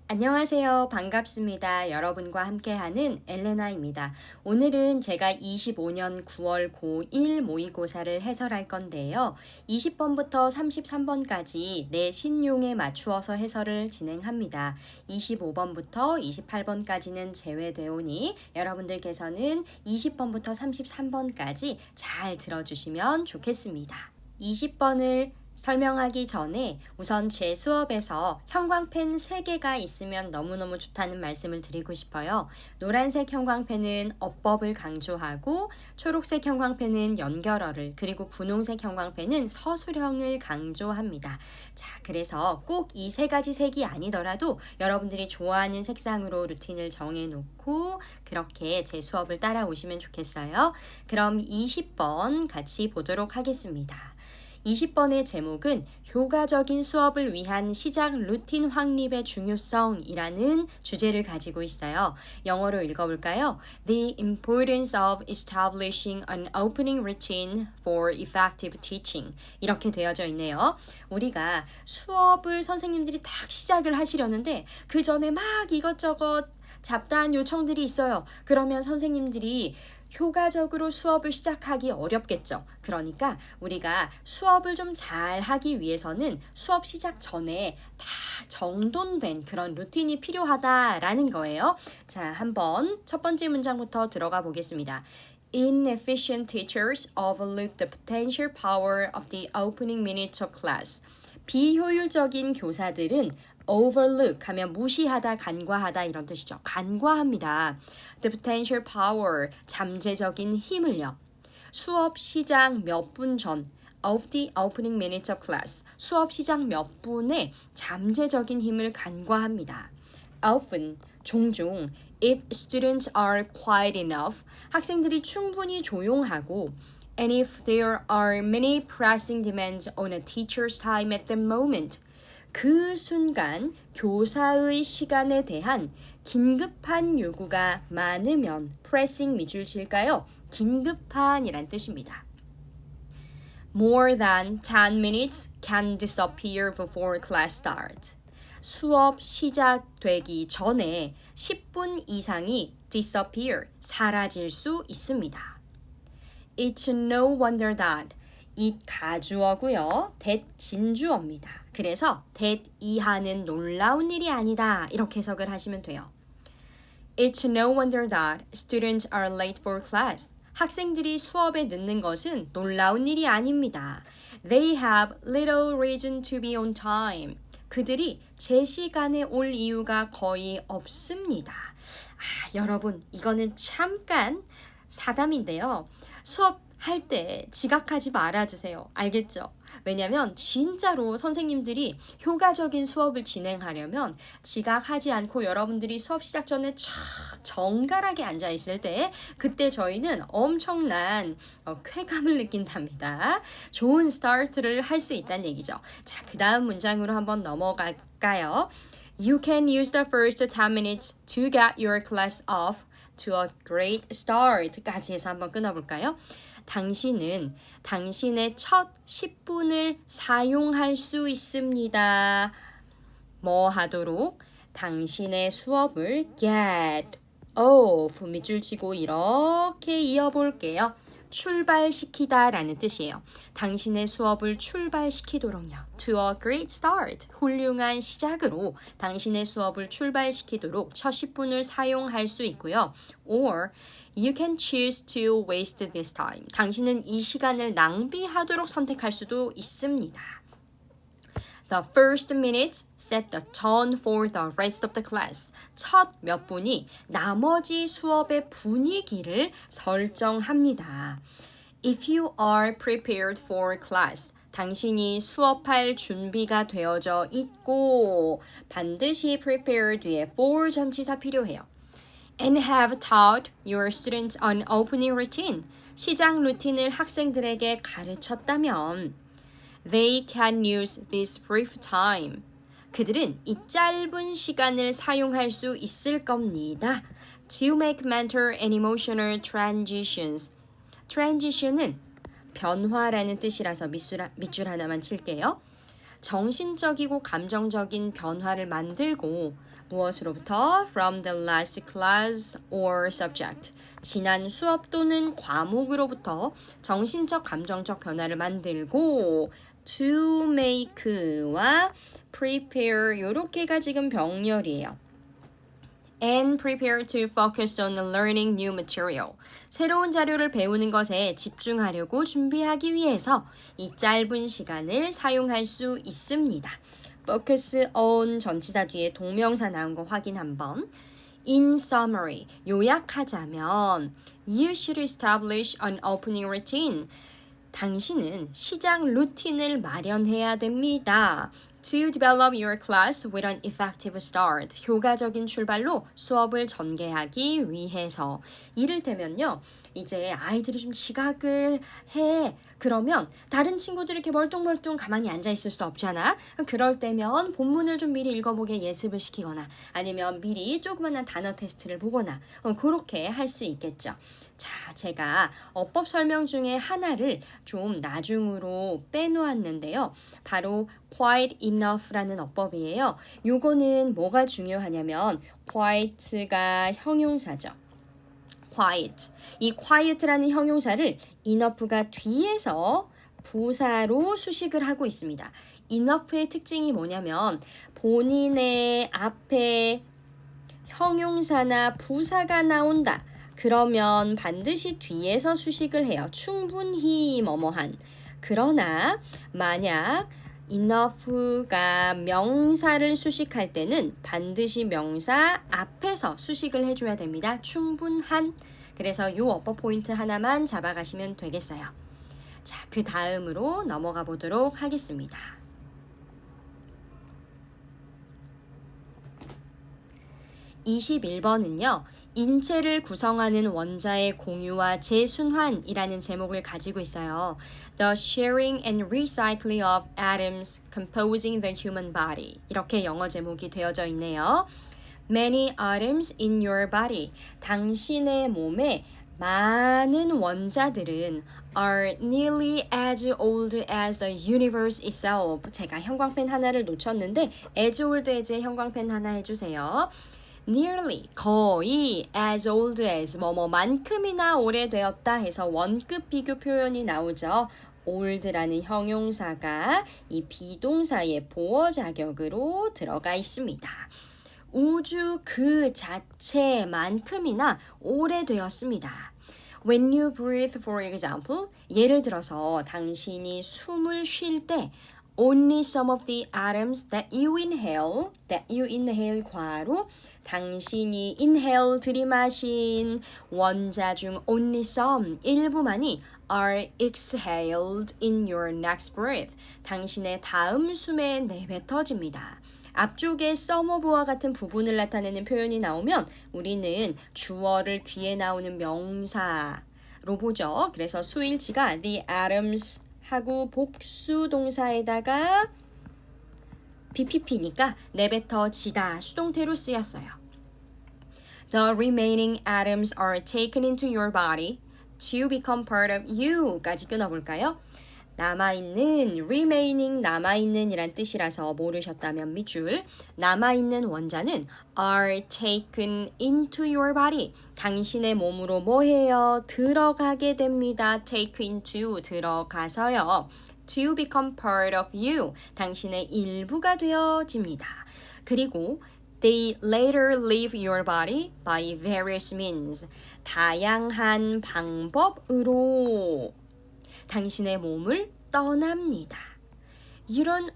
안녕하세요. 반갑습니다. 여러분과 함께하는 엘레나입니다. 오늘은 제가 25년 9월 고1 모의고사를 해설할 건데요. 20번부터 33번까지 내 신용에 맞추어서 해설을 진행합니다. 25번부터 28번까지는 제외되오니 여러분들께서는 20번부터 33번까지 잘 들어주시면 좋겠습니다. 20번을 설명하기 전에 우선 제 수업에서 형광펜 3개가 있으면 너무너무 좋다는 말씀을 드리고 싶어요. 노란색 형광펜은 어법을 강조하고 초록색 형광펜은 연결어를 그리고 분홍색 형광펜은 서술형을 강조합니다. 자, 그래서 꼭 이 3가지 색이 아니더라도 여러분들이 좋아하는 색상으로 루틴을 정해놓고 그렇게 제 수업을 따라오시면 좋겠어요. 그럼 20번 같이 보도록 하겠습니다. 20번의 제목은 효과적인 수업을 위한 시작 루틴 확립의 중요성이라는 주제를 가지고 있어요. 영어로 읽어볼까요? The importance of establishing an opening routine for effective teaching. 이렇게 되어져 있네요. 우리가 수업을 선생님들이 딱 시작을 하시려는데 그 전에 막 이것저것 잡다한 요청들이 있어요. 그러면 선생님들이 효과적으로 수업을 시작하기 어렵겠죠. 그러니까 우리가 수업을 좀 잘 하기 위해서는 수업 시작 전에 다 정돈된 그런 루틴이 필요하다라는 거예요. 자, 한번 첫 번째 문장부터 들어가 보겠습니다. Inefficient teachers overlook the potential power of the opening minutes of class. 비효율적인 교사들은 overlook 하면 무시하다, 간과하다 이런 뜻이죠. 간과합니다. The potential power, 잠재적인 힘을요. 수업 시작 몇 분 전 of the opening minutes of class. 수업 시작 몇 분에 잠재적인 힘을 간과합니다. Often, 종종 if students are quiet enough, 학생들이 충분히 조용하고 and if there are many pressing demands on a teacher's time at the moment, 그 순간 교사의 시간에 대한 긴급한 요구가 많으면 pressing 밑줄 칠까요? 긴급한이란 뜻입니다. More than 10 minutes can disappear before class start. 수업 시작되기 전에 10분 이상이 disappear, 사라질 수 있습니다. It's no wonder that it 가주어고요. that 진주어입니다. 그래서 that 이하는 놀라운 일이 아니다. 이렇게 해석을 하시면 돼요. It's no wonder that students are late for class. 학생들이 수업에 늦는 것은 놀라운 일이 아닙니다. They have little reason to be on time. 그들이 제 시간에 올 이유가 거의 없습니다. 여러분, 이거는 잠깐 사담인데요. 수업할 때 지각하지 말아주세요. 알겠죠? 왜냐면 진짜로 선생님들이 효과적인 수업을 진행하려면 지각하지 않고 여러분들이 수업 시작 전에 촥 정갈하게 앉아 있을 때 그때 저희는 엄청난 쾌감을 느낀답니다. 좋은 스타트를 할 수 있다는 얘기죠. 자, 그 다음 문장으로 한번 넘어갈까요? You can use the first 10 minutes to get your class off to a great start까지 해서 한번 끊어볼까요? 당신은 당신의 첫 10분을 사용할 수 있습니다. 뭐 하도록? 당신의 수업을 get off 밑줄 치고 이렇게 이어볼게요. 출발시키다 라는 뜻이에요. 당신의 수업을 출발시키도록요. To a great start. 훌륭한 시작으로 당신의 수업을 출발시키도록 첫 10분을 사용할 수 있고요. Or you can choose to waste this time. 당신은 이 시간을 낭비하도록 선택할 수도 있습니다. The first minutes set the tone for the rest of the class. 첫 몇 분이 나머지 수업의 분위기를 설정합니다. If you are prepared for class, 당신이 수업할 준비가 되어져 있고 반드시 prepare 뒤에 for 전치사 필요해요. And have taught your students an opening routine. 시작 루틴을 학생들에게 가르쳤다면 They can use this brief time. 그들은 이 짧은 시간을 사용할 수 있을 겁니다. To make mental and emotional transitions. Transition은 변화라는 뜻이라서 밑줄 하나만 칠게요. 정신적이고 감정적인 변화를 만들고 무엇으로부터? From the last class or subject. 지난 수업 또는 과목으로부터 정신적, 감정적 변화를 만들고 to make와 prepare 요렇게가 지금 병렬이에요. And prepare to focus on learning new material. 새로운 자료를 배우는 것에 집중하려고 준비하기 위해서 이 짧은 시간을 사용할 수 있습니다. focus on 전치사 뒤에 동명사 나온 거 확인 한번. In summary, 요약하자면 You should establish an opening routine. 당신은 시작 루틴을 마련해야 됩니다. To develop your class with an effective start. 효과적인 출발로 수업을 전개하기 위해서. 이를테면요. 이제 아이들이 좀 지각을 해. 그러면 다른 친구들이 이렇게 멀뚱멀뚱 가만히 앉아 있을 수 없잖아. 그럴 때면 본문을 좀 미리 읽어보게 예습을 시키거나 아니면 미리 조그만한 단어 테스트를 보거나 그렇게 할 수 있겠죠. 자, 제가 어법 설명 중에 하나를 좀 나중으로 빼놓았는데요. 바로 quite enough라는 어법이에요. 요거는 뭐가 중요하냐면 quiet가 형용사죠. quiet. 이 quiet라는 형용사를 enough가 뒤에서 부사로 수식을 하고 있습니다. enough의 특징이 뭐냐면 본인의 앞에 형용사나 부사가 나온다. 그러면 반드시 뒤에서 수식을 해요. 충분히 뭐뭐한. 그러나 만약 enough가 명사를 수식할 때는 반드시 명사 앞에서 수식을 해줘야 됩니다. 충분한. 그래서 이 어법 포인트 하나만 잡아가시면 되겠어요. 자, 그 다음으로 넘어가 보도록 하겠습니다. 21번은요. 인체를 구성하는 원자의 공유와 재순환이라는 제목을 가지고 있어요. The sharing and recycling of atoms composing the human body. 이렇게 영어 제목이 되어져 있네요. Many atoms in your body. 당신의 몸에 많은 원자들은 are nearly as old as the universe itself. 제가 형광펜 하나를 놓쳤는데 as old as의 형광펜 하나 해주세요. nearly 거의 as old as 뭐뭐만큼이나 오래되었다 해서 원급 비교 표현이 나오죠. old라는 형용사가 이 비동사의 보어 자격으로 들어가 있습니다. 우주 그 자체만큼이나 오래되었습니다. When you breathe, for example, 예를 들어서 당신이 숨을 쉴 때 only some of the atoms that you inhale 과로 당신이 inhale 들이마신 원자 중 only some 일부만이 are exhaled in your next breath. 당신의 다음 숨에 내뱉어집니다. 앞쪽에 some of와 같은 부분을 나타내는 표현이 나오면 우리는 주어를 뒤에 나오는 명사로 보죠. 그래서 수일치가 the atoms 하고 복수 동사에다가 BPP니까 내뱉어지다 수동태로 쓰였어요. The remaining atoms are taken into your body to become part of you까지 끊어볼까요? 남아있는, remaining, 남아있는 이란 뜻이라서 모르셨다면 밑줄. 남아있는 원자는 are taken into your body. 당신의 몸으로 뭐해요? 들어가게 됩니다. take into, 들어가서요. to become part of you. 당신의 일부가 되어집니다. 그리고 they later leave your body by various means. 다양한 방법으로 당신의 몸을 떠납니다. You don't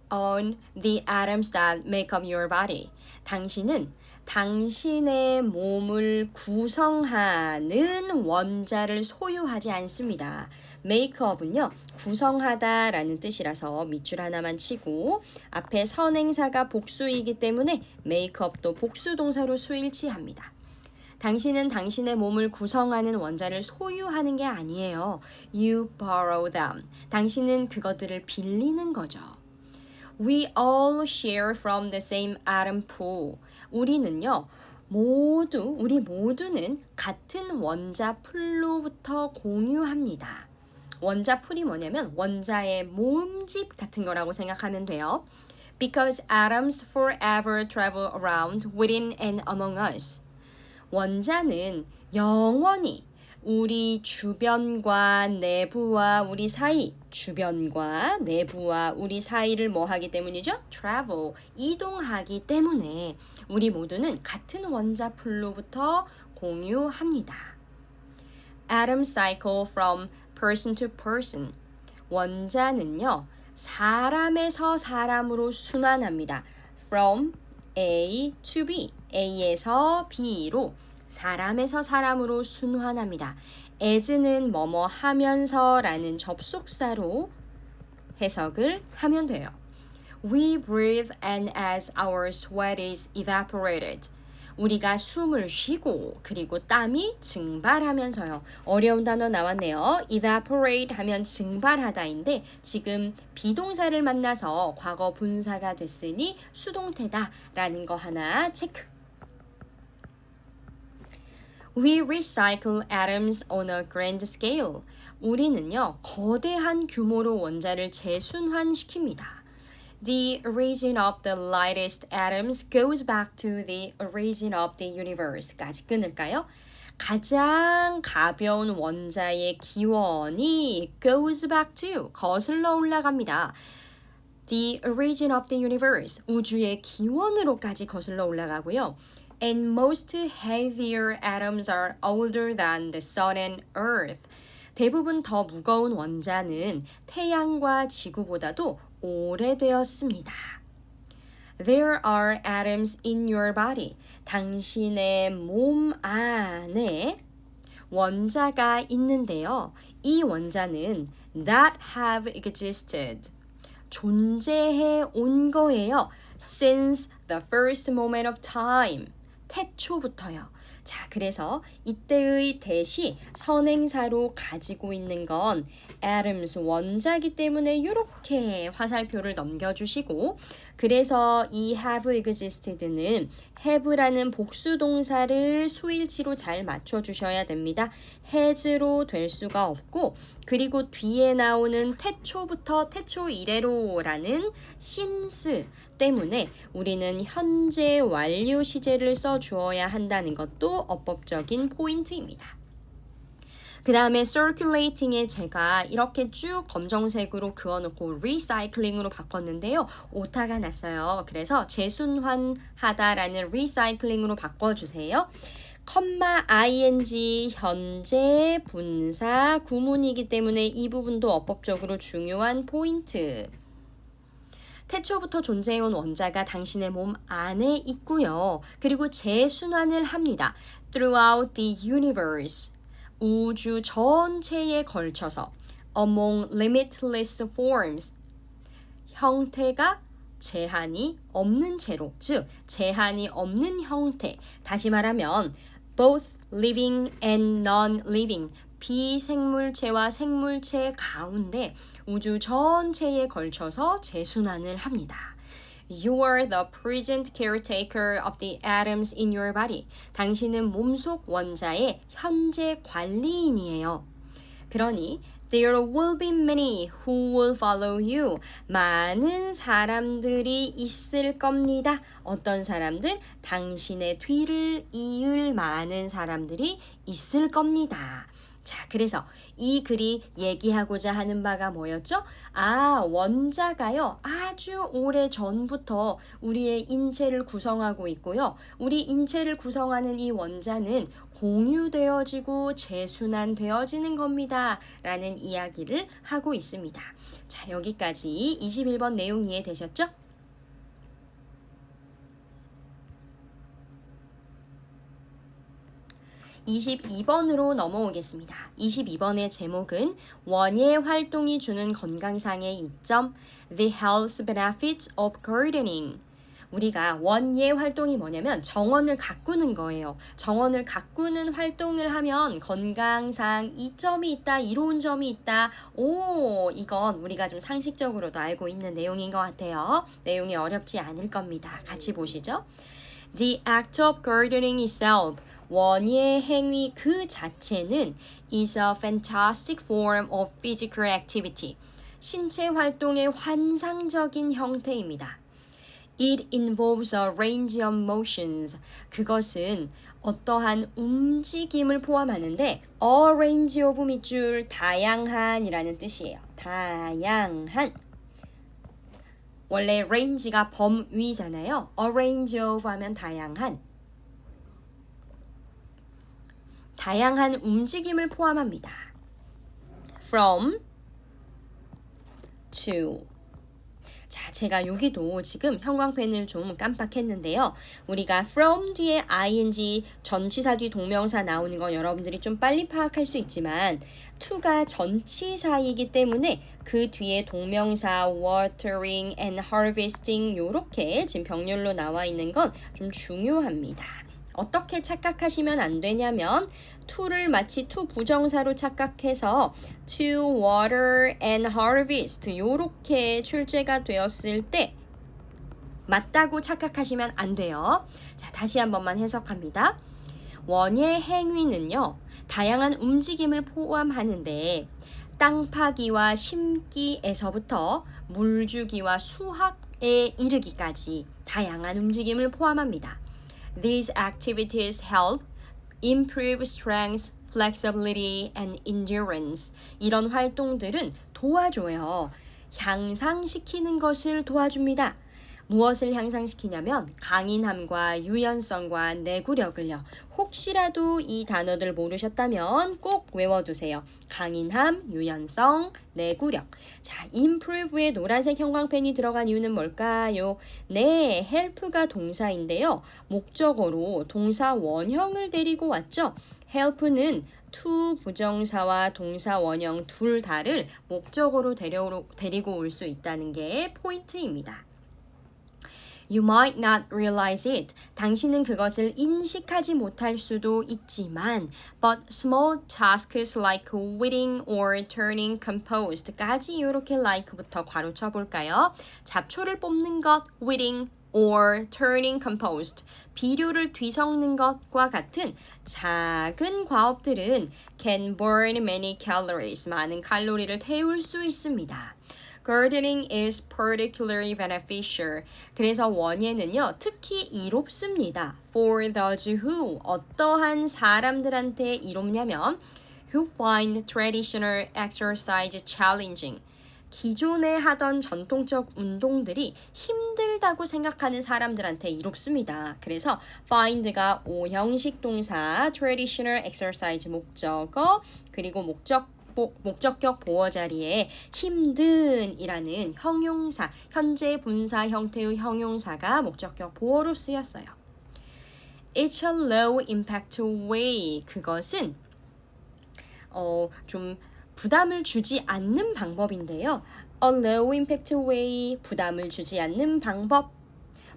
own the atoms that make up your body. 당신은 당신의 몸을 구성하는 원자를 소유하지 않습니다. make up은요, 구성하다 라는 뜻이라서 밑줄 하나만 치고 앞에 선행사가 복수이기 때문에 make up도 복수 동사로 수일치합니다. 당신은 당신의 몸을 구성하는 원자를 소유하는 게 아니에요. You borrow them. 당신은 그것들을 빌리는 거죠. We all share from the same atom pool. 우리는요, 우리 모두는 같은 원자 풀로부터 공유합니다. 원자 풀이 뭐냐면 원자의 모음집 같은 거라고 생각하면 돼요. Because atoms forever travel around within and among us. 원자는 영원히 우리 주변과 내부와 우리 사이, 주변과 내부와 우리 사이를 뭐 하기 때문이죠? travel, 이동하기 때문에 우리 모두는 같은 원자풀로부터 공유합니다. Atoms cycle from person to person. 원자는요, 사람에서 사람으로 순환합니다. From A to B, A에서 B로 사람에서 사람으로 순환합니다. as는 뭐뭐 하면서 라는 접속사로 해석을 하면 돼요. We breathe and as our sweat is evaporated. 우리가 숨을 쉬고 그리고 땀이 증발하면서요. 어려운 단어 나왔네요. evaporate 하면 증발하다인데 지금 비동사를 만나서 과거 분사가 됐으니 수동태다라는 거 하나 체크. We recycle atoms on a grand scale. 우리는요, 거대한 규모로 원자를 재순환시킵니다. The origin of the lightest atoms goes back to the origin of the universe까지 끊을까요? 가장 가벼운 원자의 기원이 goes back to, 거슬러 올라갑니다. The origin of the universe, 우주의 기원으로까지 거슬러 올라가고요. And most heavier atoms are older than the sun and earth. 대부분 더 무거운 원자는 태양과 지구보다도 오래되었습니다. There are atoms in your body. 당신의 몸 안에 원자가 있는데요. 이 원자는 that have existed. 존재해 온 거예요. Since the first moment of time. 태초부터요. 자, 그래서 이때의 대시 선행사로 가지고 있는 건 atoms 원자기 때문에 이렇게 화살표를 넘겨주시고 그래서 이 have existed는 have라는 복수동사를 수일치로 잘 맞춰주셔야 됩니다. has로 될 수가 없고 그리고 뒤에 나오는 태초부터 태초 이래로라는 since 때문에 우리는 현재 완료 시제를 써주어야 한다는 것도 어법적인 포인트입니다. 그 다음에 circulating에 제가 이렇게 쭉 검정색으로 그어놓고 recycling으로 바꿨는데요. 오타가 났어요. 그래서 재순환하다라는 recycling으로 바꿔주세요. ing 현재 분사 구문이기 때문에 이 부분도 어법적으로 중요한 포인트. 태초부터 존재해온 원자가 당신의 몸 안에 있고요. 그리고 재순환을 합니다. Throughout the universe. 우주 전체에 걸쳐서 among limitless forms. 형태가 제한이 없는 채로, 즉 제한이 없는 형태. 다시 말하면 both living and non-living. 비생물체와 생물체 가운데 우주 전체에 걸쳐서 재순환을 합니다. You are the present caretaker of the atoms in your body. 당신은 몸속 원자의 현재 관리인이에요. 그러니 There will be many who will follow you. 많은 사람들이 있을 겁니다. 어떤 사람들? 당신의 뒤를 이을 많은 사람들이 있을 겁니다. 자, 그래서 이 글이 얘기하고자 하는 바가 뭐였죠? 원자가요, 아주 오래 전부터 우리의 인체를 구성하고 있고요. 우리 인체를 구성하는 이 원자는 공유되어지고 재순환되어지는 겁니다. 라는 이야기를 하고 있습니다. 자, 여기까지 21번 내용 이해되셨죠? 22번으로 넘어오겠습니다. 22번의 제목은 원예 활동이 주는 건강상의 이점, The Health Benefits of Gardening. 우리가 원예 활동이 뭐냐면 정원을 가꾸는 거예요. 정원을 가꾸는 활동을 하면 건강상 이점이 있다, 이로운 점이 있다. 이건 우리가 좀 상식적으로도 알고 있는 내용인 것 같아요. 내용이 어렵지 않을 겁니다. 같이 보시죠. The act of gardening itself. 원예 행위 그 자체는 is a fantastic form of physical activity. 신체 활동의 환상적인 형태입니다. It involves a range of motions. 그것은 어떠한 움직임을 포함하는데 a range of 밑줄 다양한이라는 뜻이에요. 다양한. 원래 range가 범위잖아요. a range of 하면 다양한. 다양한 움직임을 포함합니다. From, to. 자, 제가 여기도 지금 형광펜을 좀 깜빡했는데요. 우리가 from 뒤에 ing 전치사 뒤 동명사 나오는 거 여러분들이 좀 빨리 파악할 수 있지만 to가 전치사이기 때문에 그 뒤에 동명사 watering and harvesting 요렇게 지금 병렬로 나와 있는 건 좀 중요합니다. 어떻게 착각하시면 안 되냐면 to를 마치 to 부정사로 착각해서 to water and harvest 요렇게 출제가 되었을 때 맞다고 착각하시면 안 돼요. 자, 다시 한 번만 해석합니다. 원예 행위는요, 다양한 움직임을 포함하는데 땅 파기와 심기에서부터 물 주기와 수확에 이르기까지 다양한 움직임을 포함합니다. These activities help improve strength, flexibility, and endurance. 이런 활동들은 도와줘요. 향상시키는 것을 도와줍니다. 무엇을 향상시키냐면 강인함과 유연성과 내구력을요. 혹시라도 이 단어들 모르셨다면 꼭 외워두세요. 강인함, 유연성, 내구력. 자, improve에 노란색 형광펜이 들어간 이유는 뭘까요? 네, help가 동사인데요. 목적어로 동사 원형을 데리고 왔죠. help는 to 부정사와 동사 원형 둘 다를 목적어로 데리고 올 수 있다는 게 포인트입니다. You might not realize it. 당신은 그것을 인식하지 못할 수도 있지만 but small tasks like weeding or turning compost 까지 이렇게 like부터 괄호 쳐볼까요? 잡초를 뽑는 것, weeding or turning compost, 비료를 뒤섞는 것과 같은 작은 과업들은 can burn many calories, 많은 칼로리를 태울 수 있습니다. Gardening is particularly beneficial. 그래서 원예는요, 특히 이롭습니다. For those who, 어떠한 사람들한테 이롭냐면 who find traditional exercise challenging. 기존에 하던 전통적 운동들이 힘들다고 생각하는 사람들한테 이롭습니다. 그래서 find가 오형식 동사, traditional exercise 목적어, 그리고 목적격 보어 자리에 힘든이라는 형용사, 현재 분사 형태의 형용사가 목적격 보어로 쓰였어요. It's a low impact way. 그것은 좀 부담을 주지 않는 방법인데요. A low impact way, 부담을 주지 않는 방법.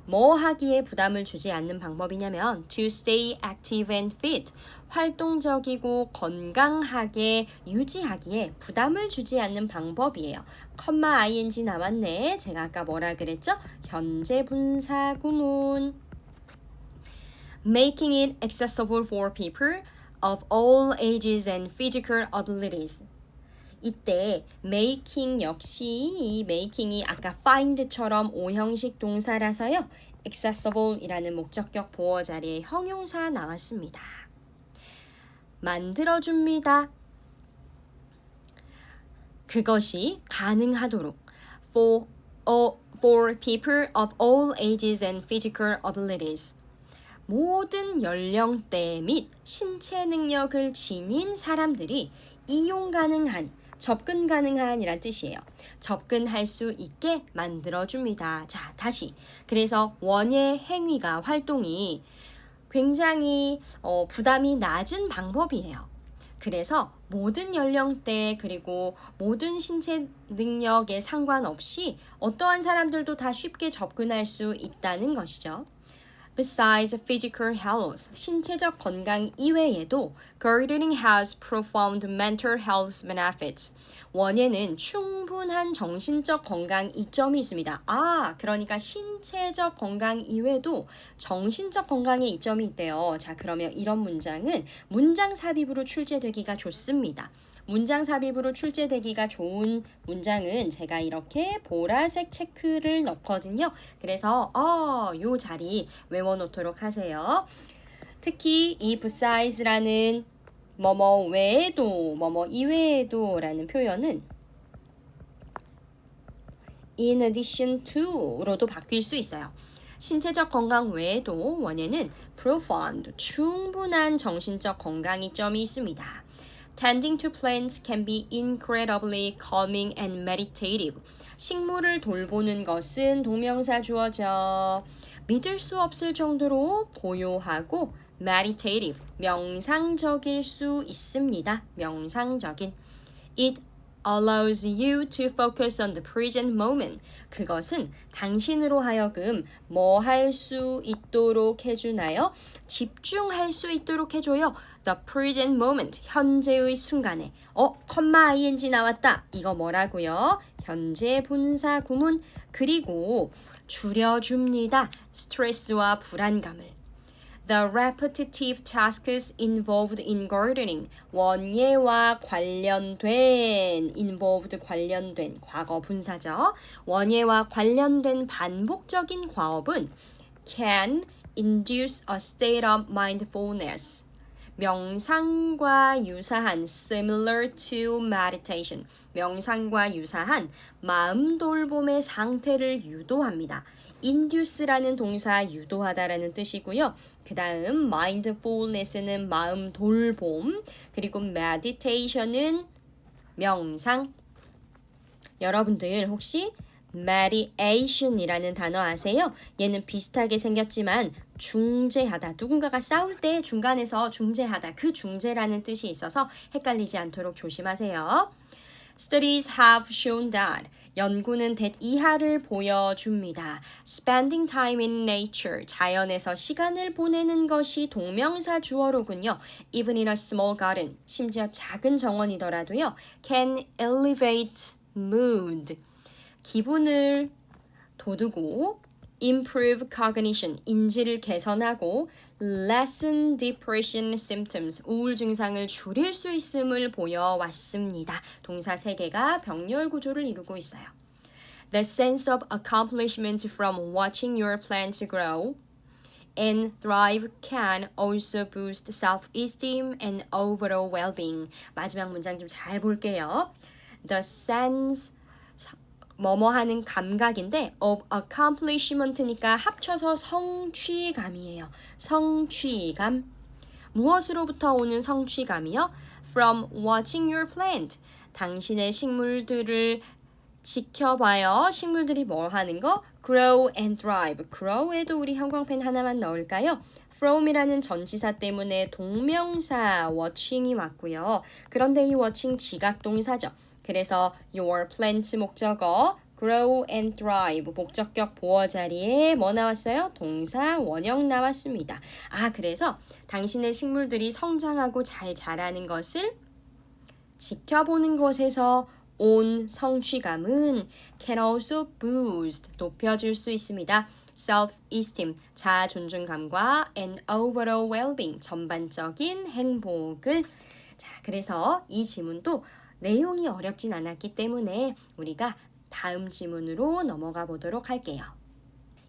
뭐 하기에 부담을 주지 않는 방법이냐면 to stay active and fit, 활동적이고 건강하게 유지하기에 부담을 주지 않는 방법이에요. 컴마 ing 나왔네. 제가 아까 뭐라 그랬죠? 현재 분사 구문. Making it accessible for people of all ages and physical abilities. 이때 making 역시 이 making이 아까 find처럼 오형식 동사라서요. accessible이라는 목적격 보어 자리에 형용사 나왔습니다. 만들어줍니다. 그것이 가능하도록 for people of all ages and physical abilities. 모든 연령대 및 신체 능력을 지닌 사람들이 이용 가능한, 접근 가능한이란 뜻이에요. 접근할 수 있게 만들어줍니다. 자, 다시. 그래서 원예 행위가, 활동이 굉장히 부담이 낮은 방법이에요. 그래서 모든 연령대 그리고 모든 신체 능력에 상관없이 어떠한 사람들도 다 쉽게 접근할 수 있다는 것이죠. Besides physical health, 신체적 건강 이외에도 gardening has profound mental health benefits. 원예는 충분한 정신적 건강 이점이 있습니다. 그러니까 신체적 건강 이외에도 정신적 건강에 이점이 있대요. 자, 그러면 이런 문장은 문장 삽입으로 출제되기가 좋습니다. 문장 삽입으로 출제되기가 좋은 문장은 제가 이렇게 보라색 체크를 넣거든요. 그래서 요 자리 외워놓도록 하세요. 특히 이 beside스라는 뭐뭐 외에도, 뭐뭐 이외에도 라는 표현은 in addition to로도 바뀔 수 있어요. 신체적 건강 외에도 원예는 profound, 충분한 정신적 건강 이점이 있습니다. Tending to plants can be incredibly calming and meditative. 식물을 돌보는 것은 동명사 주어져. 믿을 수 없을 정도로 고요하고 meditative, 명상적일 수 있습니다. 명상적인. It allows you to focus on the present moment. 그것은 당신으로 하여금 뭐 할 수 있도록 해주나요? 집중할 수 있도록 해줘요. The present moment, 현재의 순간에. ing 나왔다. 이거 뭐라고요? 현재 분사 구문. 그리고 줄여줍니다. 스트레스와 불안감을. The repetitive tasks involved in gardening. 원예와 관련된, involved 관련된 과거 분사죠. 원예와 관련된 반복적인 과업은 can induce a state of mindfulness. 명상과 유사한 similar to meditation. 명상과 유사한 마음 돌봄의 상태를 유도합니다. induce라는 동사 유도하다라는 뜻이고요. 그 다음 mindfulness는 마음 돌봄, 그리고 meditation은 명상. 여러분들 혹시 mediation이라는 단어 아세요? 얘는 비슷하게 생겼지만 중재하다, 누군가가 싸울 때 중간에서 중재하다, 그 중재라는 뜻이 있어서 헷갈리지 않도록 조심하세요. Studies have shown that 연구는 이하를 보여줍니다. Spending time in nature, 자연에서 시간을 보내는 것이 동명사 주어로군요. Even in a small garden, 심지어 작은 정원이더라도요. Can elevate mood, 기분을 돋우고 improve cognition, 인지를 개선하고 lessen depression symptoms, 우울 증상을 줄일 수 있음을 보여왔습니다. 동사 3개가 병렬 구조를 이루고 있어요. The sense of accomplishment from watching your plants grow and thrive can also boost self-esteem and overall well-being. 마지막 문장 좀 잘 볼게요. The sense 뭐뭐 하는 감각인데 of accomplishment니까 합쳐서 성취감이에요. 성취감. 무엇으로부터 오는 성취감이요? From watching your plant. 당신의 식물들을 지켜봐요. 식물들이 뭘 하는 거? Grow and thrive. Grow에도 우리 형광펜 하나만 넣을까요? from이라는 전치사 때문에 동명사 watching이 왔고요. 그런데 이 watching 지각동사죠. 그래서 your plant 목적어, grow and thrive 목적격 보어 자리에 뭐 나왔어요? 동사 원형 나왔습니다. 그래서 당신의 식물들이 성장하고 잘 자라는 것을 지켜보는 것에서 온 성취감은 can also boost, 높여줄 수 있습니다. self-esteem, 자아 존중감과 and overall well-being, 전반적인 행복을. 자, 그래서 이 지문도 내용이 어렵진 않았기 때문에 우리가 다음 지문으로 넘어가 보도록 할게요.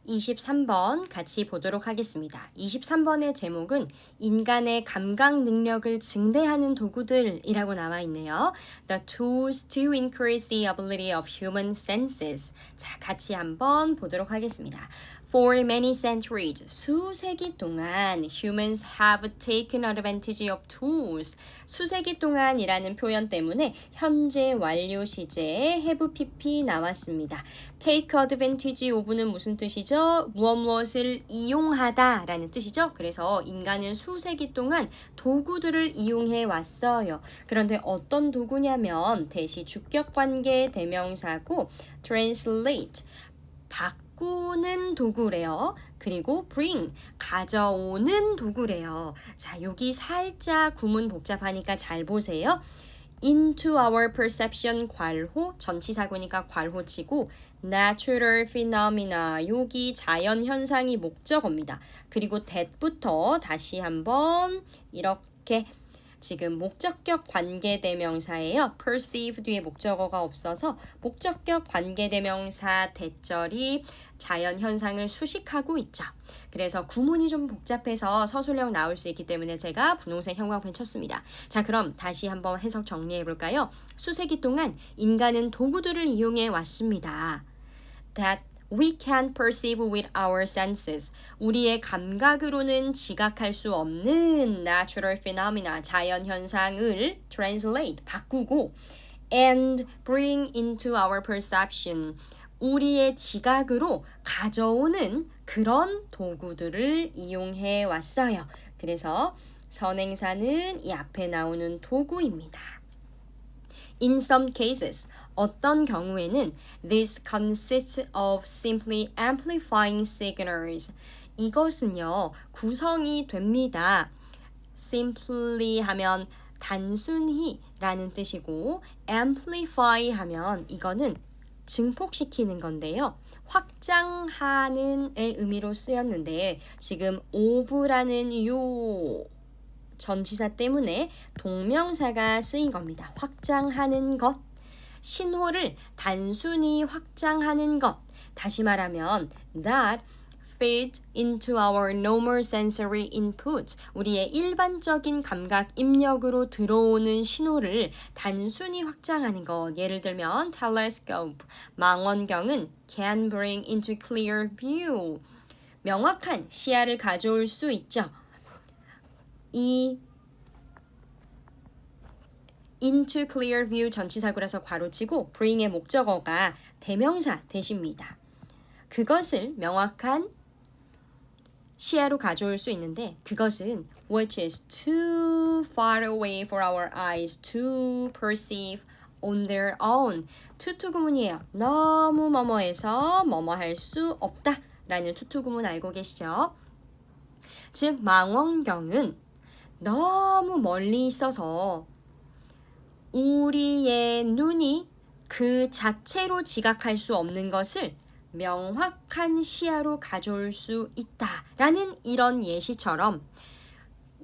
23번 같이 보도록 하겠습니다. 23번의 제목은 인간의 감각 능력을 증대하는 도구들이라고 나와 있네요. The tools to increase the ability of human senses. 자, 같이 한번 보도록 하겠습니다. For many centuries, 수세기 동안 humans have taken advantage of tools. 수세기 동안이라는 표현 때문에 현재 완료 시제에 have pp 나왔습니다. Take advantage of는 무슨 뜻이죠? 무엇을 이용하다 라는 뜻이죠. 그래서 인간은 수세기 동안 도구들을 이용해 왔어요. 그런데 어떤 도구냐면 대시 주격관계 대명사고 translate, 바꾸는 도구래요. 그리고 bring, 가져오는 도구래요. 자, 여기 살짝 구문 복잡하니까 잘 보세요. into our perception 괄호, 전치사구니까 괄호 치고 natural phenomena, 여기 자연 현상이 목적어입니다. 그리고 that부터 다시 한번 이렇게 지금 목적격 관계대명사예요. perceive 뒤에 목적어가 없어서 목적격 관계대명사 대절이 자연 현상을 수식하고 있죠. 그래서 구문이 좀 복잡해서 서술형 나올 수 있기 때문에 제가 분홍색 형광펜 쳤습니다. 자, 그럼 다시 한번 해석 정리해 볼까요? 수세기 동안 인간은 도구들을 이용해 왔습니다. That we can perceive with our senses. 우리의 감각으로는 지각할 수 없는 natural phenomena, 자연 현상을 translate, 바꾸고 and bring into our perception. 우리의 지각으로 가져오는 그런 도구들을 이용해 왔어요. 그래서 선행사는 이 앞에 나오는 도구입니다. In some cases, 어떤 경우에는 this consists of simply amplifying signals. 이것은요, 구성이 됩니다. simply 하면 단순히 라는 뜻이고 amplify 하면 이거는 증폭시키는 건데요. 확장하는의 의미로 쓰였는데 지금 of라는 요 전치사 때문에 동명사가 쓰인 겁니다. 확장하는 것, 신호를 단순히 확장하는 것. 다시 말하면 that fit into our normal sensory input. 우리의 일반적인 감각 입력으로 들어오는 신호를 단순히 확장하는 것. 예를 들면 telescope, 망원경은 can bring into clear view. 명확한 시야를 가져올 수 있죠. 이 into clear view 전치사구라서 괄호치고 bring의 목적어가 대명사 대시입니다. 그것을 명확한 시야로 가져올 수 있는데 그것은 which is too far away for our eyes to perceive on their own. 투투 구문이에요. 너무 뭐뭐해서 뭐뭐 할 수 없다 라는 투투 구문 알고 계시죠? 즉 망원경은 너무 멀리 있어서 우리의 눈이 그 자체로 지각할 수 없는 것을 명확한 시야로 가져올 수 있다라는 이런 예시처럼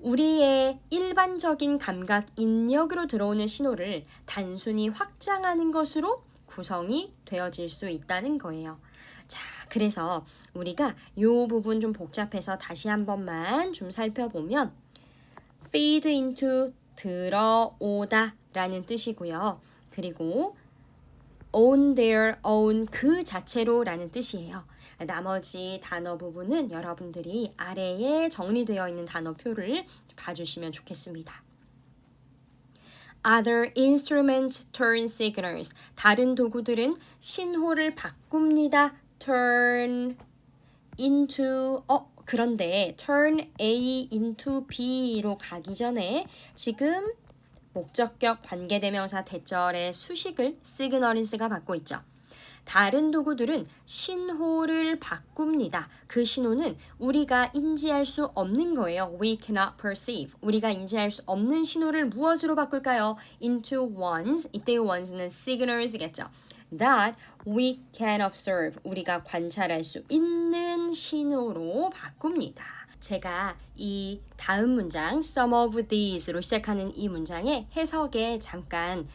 우리의 일반적인 감각 인력으로 들어오는 신호를 단순히 확장하는 것으로 구성이 되어질 수 있다는 거예요. 자, 그래서 우리가 이 부분 좀 복잡해서 다시 한 번만 좀 살펴보면 feed into 들어오다 라는 뜻이고요. 그리고 on their own 그 자체로 라는 뜻이에요. 나머지 단어 부분은 여러분들이 아래에 정리되어 있는 단어표를 봐주시면 좋겠습니다. Other instruments turn signals. 다른 도구들은 신호를 바꿉니다. turn into 그런데 turn A into B로 가기 전에 지금 목적격 관계대명사 대절의 수식을 signals가 받고 있죠. 다른 도구들은 신호를 바꿉니다. 그 신호는 우리가 인지할 수 없는 거예요. We cannot perceive. 우리가 인지할 수 없는 신호를 무엇으로 바꿀까요? into ones. 이때의 ones는 signals겠죠. That we can observe. 우리가 관찰할 수 있는 신호로 바꿉니다. 제가 이 다음 문장 some of these로 시작하는 이 문장의 해석에 잠깐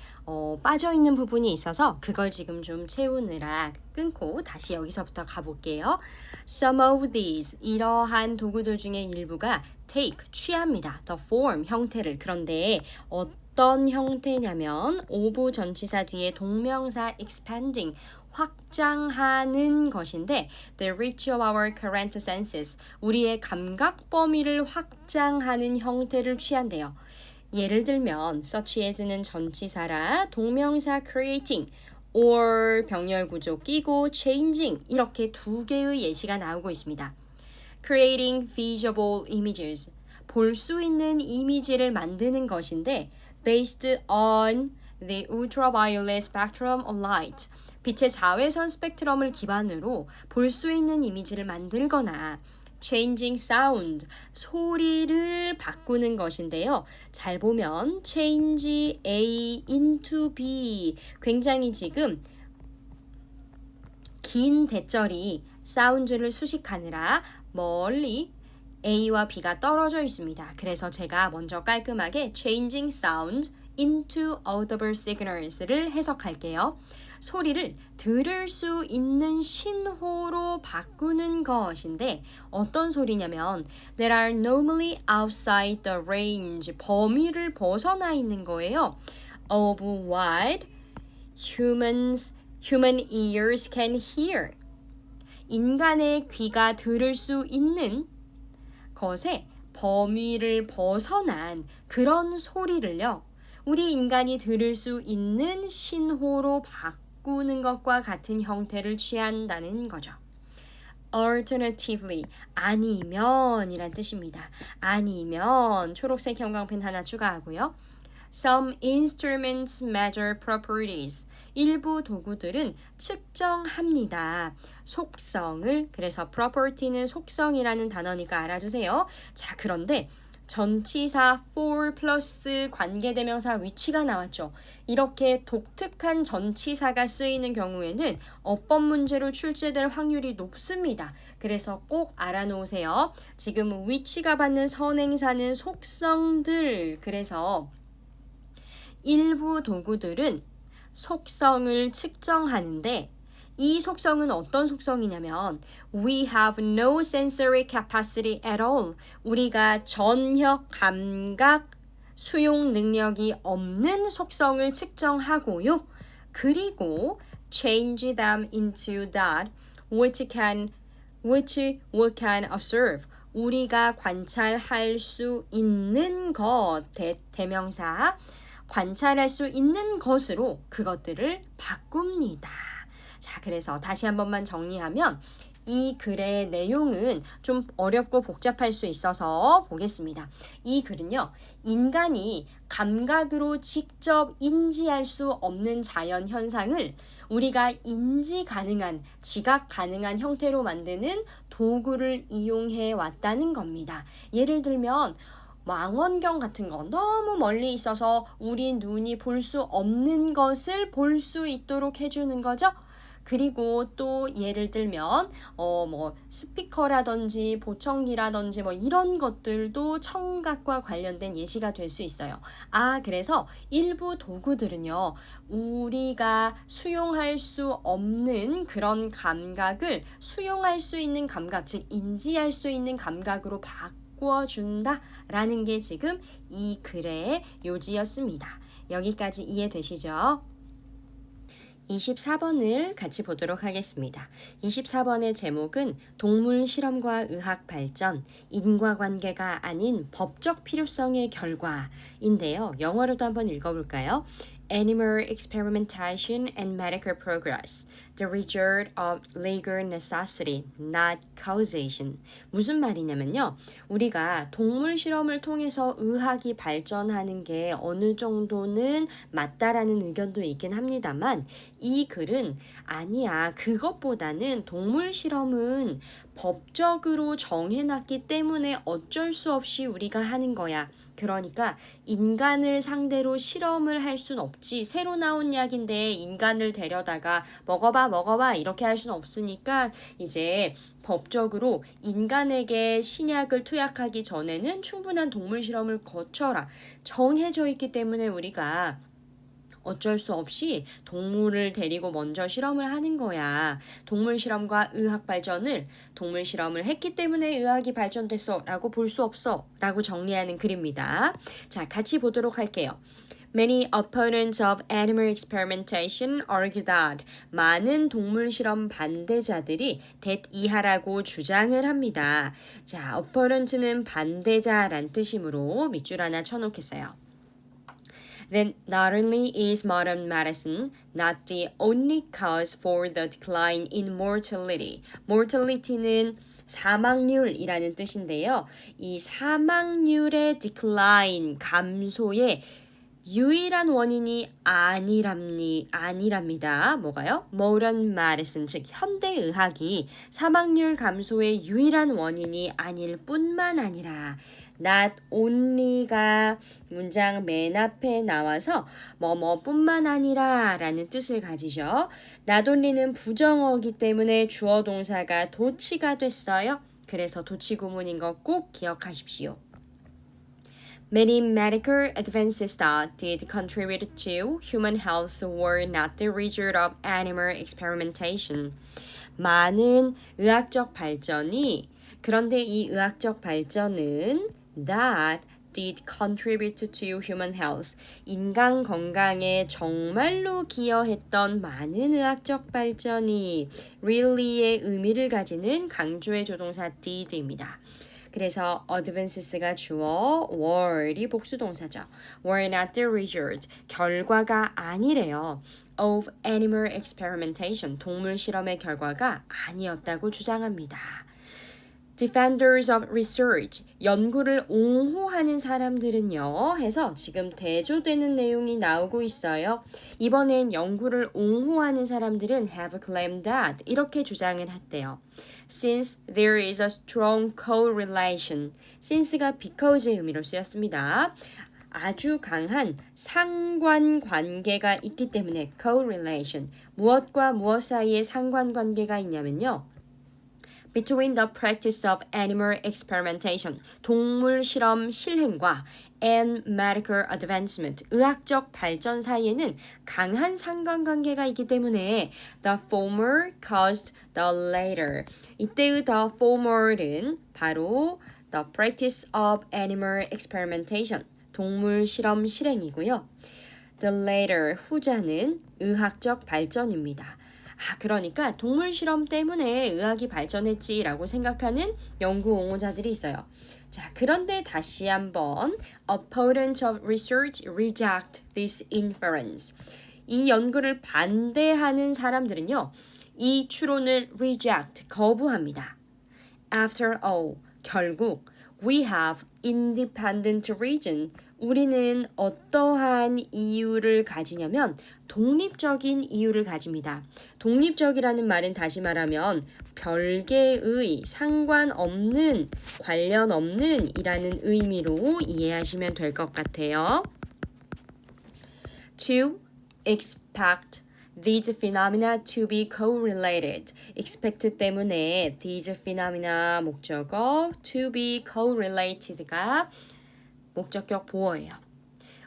빠져있는 부분이 있어서 그걸 지금 좀 채우느라 끊고 다시 여기서부터 가볼게요. Some of these, 이러한 도구들 중에 일부가 take, 취합니다. The form, 형태를. 그런데 어떤 형태냐면 of 전치사 뒤에 동명사 expanding, 확장하는 것인데 the reach of our current senses, 우리의 감각 범위를 확장하는 형태를 취한대요. 예를 들면 such as는 전치사라 동명사 creating or 병렬 구조 끼고 changing 이렇게 두 개의 예시가 나오고 있습니다. creating visible images, 볼 수 있는 이미지를 만드는 것인데 based on the ultraviolet spectrum of light, 빛의 자외선 스펙트럼을 기반으로 볼 수 있는 이미지를 만들거나 changing sound, 소리를 바꾸는 것인데요. 잘 보면 change A into B, 굉장히 지금 긴 대절이 사운드를 수식하느라 멀리 A와 B가 떨어져 있습니다. 그래서 제가 먼저 깔끔하게 changing sound into audible signals를 해석할게요. 소리를 들을 수 있는 신호로 바꾸는 것인데 어떤 소리냐면 That are normally outside the range, 범위를 벗어나 있는 거예요. Of what human ears can hear. 인간의 귀가 들을 수 있는 것의 범위를 벗어난 그런 소리를요. 우리 인간이 들을 수 있는 신호로 바꾸는 것과 같은 형태를 취한다는 거죠. Alternatively, 아니면 이란 뜻입니다. 아니면 초록색 형광펜 하나 추가하고요. Some instruments measure properties. 일부 도구들은 측정합니다. 속성을, 그래서 property는 속성이라는 단어니까 알아두세요. 자, 그런데 전치사 for 플러스 관계대명사 위치가 나왔죠. 이렇게 독특한 전치사가 쓰이는 경우에는 어법 문제로 출제될 확률이 높습니다. 그래서 꼭 알아놓으세요. 지금 위치가 받는 선행사는 속성들, 그래서 일부 도구들은 속성을 측정하는데 이 속성은 어떤 속성이냐면 We have no sensory capacity at all. 우리가 전혀 감각 수용 능력이 없는 속성을 측정하고요. 그리고 change them into that which we can observe. 우리가 관찰할 수 있는 것, 대명사 관찰할 수 있는 것으로 그것들을 바꿉니다. 자, 그래서 다시 한 번만 정리하면 이 글의 내용은 좀 어렵고 복잡할 수 있어서 보겠습니다. 이 글은요, 인간이 감각으로 직접 인지할 수 없는 자연 현상을 우리가 인지 가능한, 지각 가능한 형태로 만드는 도구를 이용해 왔다는 겁니다. 예를 들면 망원경 같은 거 너무 멀리 있어서 우리 눈이 볼 수 없는 것을 볼 수 있도록 해주는 거죠. 그리고 또 예를 들면 스피커라든지 보청기라든지 이런 것들도 청각과 관련된 예시가 될 수 있어요. 그래서 일부 도구들은요, 우리가 수용할 수 없는 그런 감각을 수용할 수 있는 감각, 즉 인지할 수 있는 감각으로 바꿔준다 라는 게 지금 이 글의 요지였습니다. 여기까지 이해되시죠? 24번을 같이 보도록 하겠습니다. 24번의 제목은 동물 실험과 의학 발전, 인과관계가 아닌 법적 필요성의 결과인데요. 영어로도 한번 읽어볼까요? Animal experimentation and medical progress, the result of legal necessity, not causation. 무슨 말이냐면요. 우리가 동물 실험을 통해서 의학이 발전하는 게 어느 정도는 맞다라는 의견도 있긴 합니다만 이 글은 아니야. 그것보다는 동물 실험은 법적으로 정해놨기 때문에 어쩔 수 없이 우리가 하는 거야. 그러니까 인간을 상대로 실험을 할 순 없지. 새로 나온 약인데 인간을 데려다가 먹어봐 이렇게 할 수는 없으니까 이제 법적으로 인간에게 신약을 투약하기 전에는 충분한 동물 실험을 거쳐라. 정해져 있기 때문에 우리가 어쩔 수 없이 동물을 데리고 먼저 실험을 하는 거야. 동물 실험과 의학 발전을 동물 실험을 했기 때문에 의학이 발전됐어 라고 볼 수 없어 라고 정리하는 글입니다. 자, 같이 보도록 할게요. Many opponents of animal experimentation argue that 많은 동물 실험 반대자들이 that 이하라고 주장을 합니다. 자, opponent는 반대자란 뜻이므로 밑줄 하나 쳐놓겠어요. Then not only is modern medicine not the only cause for the decline in mortality. mortality는 사망률이라는 뜻인데요. 이 사망률의 decline, 감소의 유일한 원인이 아니랍니다. 뭐가요? Modern medicine, 즉 현대의학이 사망률 감소의 유일한 원인이 아닐 뿐만 아니라 not only가 문장 맨 앞에 나와서 뭐뭐뿐만 아니라 라는 뜻을 가지죠. not only는 부정어이기 때문에 주어 동사가 도치가 됐어요. 그래서 도치 구문인 거 꼭 기억하십시오. Many medical advances that did contribute to human health were not the result of animal experimentation. 많은 의학적 발전이 그런데 이 의학적 발전은 that did contribute to human health. 인간 건강에 정말로 기여했던 많은 의학적 발전이 really의 의미를 가지는 강조의 조동사 did입니다. 그래서 advances가 주어, were이 복수동사죠. were not the result, 결과가 아니래요. of animal experimentation, 동물 실험의 결과가 아니었다고 주장합니다. Defenders of research, 연구를 옹호하는 사람들은요 해서 지금 대조되는 내용이 나오고 있어요. 이번엔 연구를 옹호하는 사람들은 have claimed that 이렇게 주장을 했대요. Since there is a strong correlation, since가 because의 의미로 쓰였습니다. 아주 강한 상관관계가 있기 때문에 correlation, 무엇과 무엇 사이에 상관관계가 있냐면요. Between the practice of animal experimentation, 동물 실험 실행과 and medical advancement, 의학적 발전 사이에는 강한 상관관계가 있기 때문에 the former caused the latter. 이때의 the former는 바로 the practice of animal experimentation, 동물 실험 실행이고요. The latter, 후자는 의학적 발전입니다. 그러니까 동물 실험 때문에 의학이 발전했지라고 생각하는 연구 옹호자들이 있어요. 자, 그런데 다시 한번 opponents of research reject this inference. 이 연구를 반대하는 사람들은요. 이 추론을 reject, 거부합니다. After all, 결국 we have independent reason. 우리는 어떠한 이유를 가지냐면 독립적인 이유를 가집니다. 독립적이라는 말은 다시 말하면 별개의, 상관없는, 관련 없는 이라는 의미로 이해하시면 될 것 같아요. To expect these phenomena to be correlated. expect 때문에 these phenomena 목적어 to be correlated가 목적격 보어예요.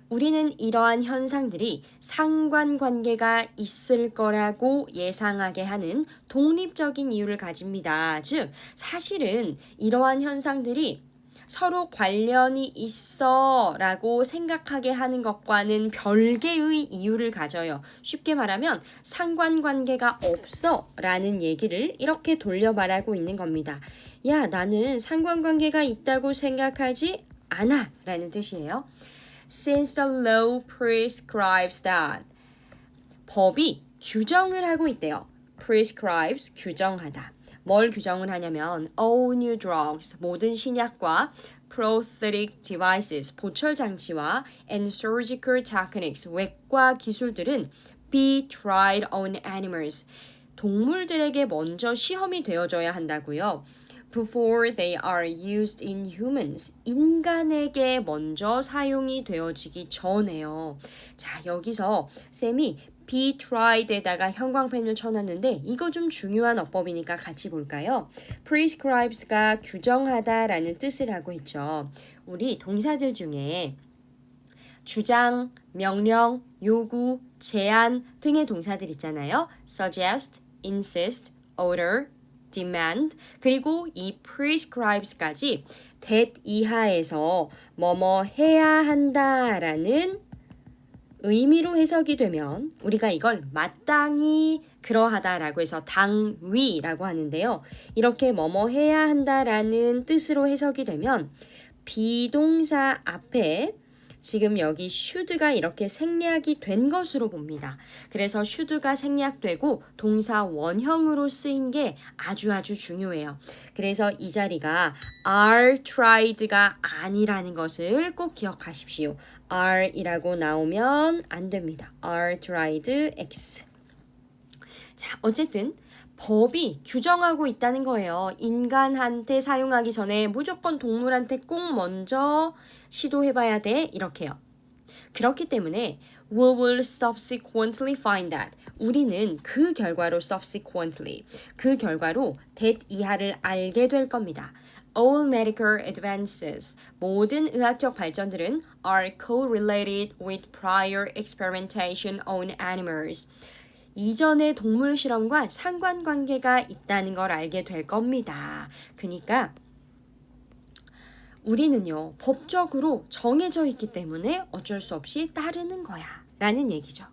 우리는 이러한 현상들이 상관관계가 있을 거라고 예상하게 하는 독립적인 이유를 가집니다. 즉, 사실은 이러한 현상들이 서로 관련이 있어 라고 생각하게 하는 것과는 별개의 이유를 가져요. 쉽게 말하면 상관관계가 없어 라는 얘기를 이렇게 돌려 말하고 있는 겁니다. 야, 나는 상관관계가 있다고 생각하지 않아 라는 뜻이에요. Since the law prescribes that. 법이 규정을 하고 있대요. prescribes, 규정하다. 뭘 규정을 하냐면 all new drugs, 모든 신약과 prosthetic devices, 보철 장치와 and surgical techniques, 외과 기술들은 be tried on animals. 동물들에게 먼저 시험이 되어져야 한다고요. Before they are used in humans. 인간에게 먼저 사용이 되어지기 전에요. 자, 여기서 쌤이 be tried에다가 형광펜을 쳐놨는데 이거 좀 중요한 어법이니까 같이 볼까요? prescribes가 규정하다라는 뜻을 하고 있죠. 우리 동사들 중에 주장, 명령, 요구, 제안 등의 동사들 있잖아요. suggest, insist, order, demand, 그리고 이 prescribes까지 that 이하에서 뭐뭐 해야 한다라는 의미로 해석이 되면 우리가 이걸 마땅히 그러하다라고 해서 당위라고 하는데요. 이렇게 뭐뭐 해야 한다라는 뜻으로 해석이 되면 비동사 앞에 지금 여기 should가 이렇게 생략이 된 것으로 봅니다. 그래서 should가 생략되고 동사 원형으로 쓰인 게 아주 중요해요. 그래서 이 자리가 are tried가 아니라는 것을 꼭 기억하십시오. are이라고 나오면 안 됩니다. are tried X. 자, 어쨌든 법이 규정하고 있다는 거예요. 인간한테 사용하기 전에 무조건 동물한테 꼭 먼저 시도해봐야 돼. 이렇게요. 그렇기 때문에 we will subsequently find that 우리는 그 결과로 subsequently 그 결과로 that 이하를 알게 될 겁니다. All medical advances 모든 의학적 발전들은 are correlated with prior experimentation on animals 이전의 동물 실험과 상관관계가 있다는 걸 알게 될 겁니다. 그러니까 우리는요, 법적으로 정해져 있기 때문에 어쩔 수 없이 따르는 거야 라는 얘기죠.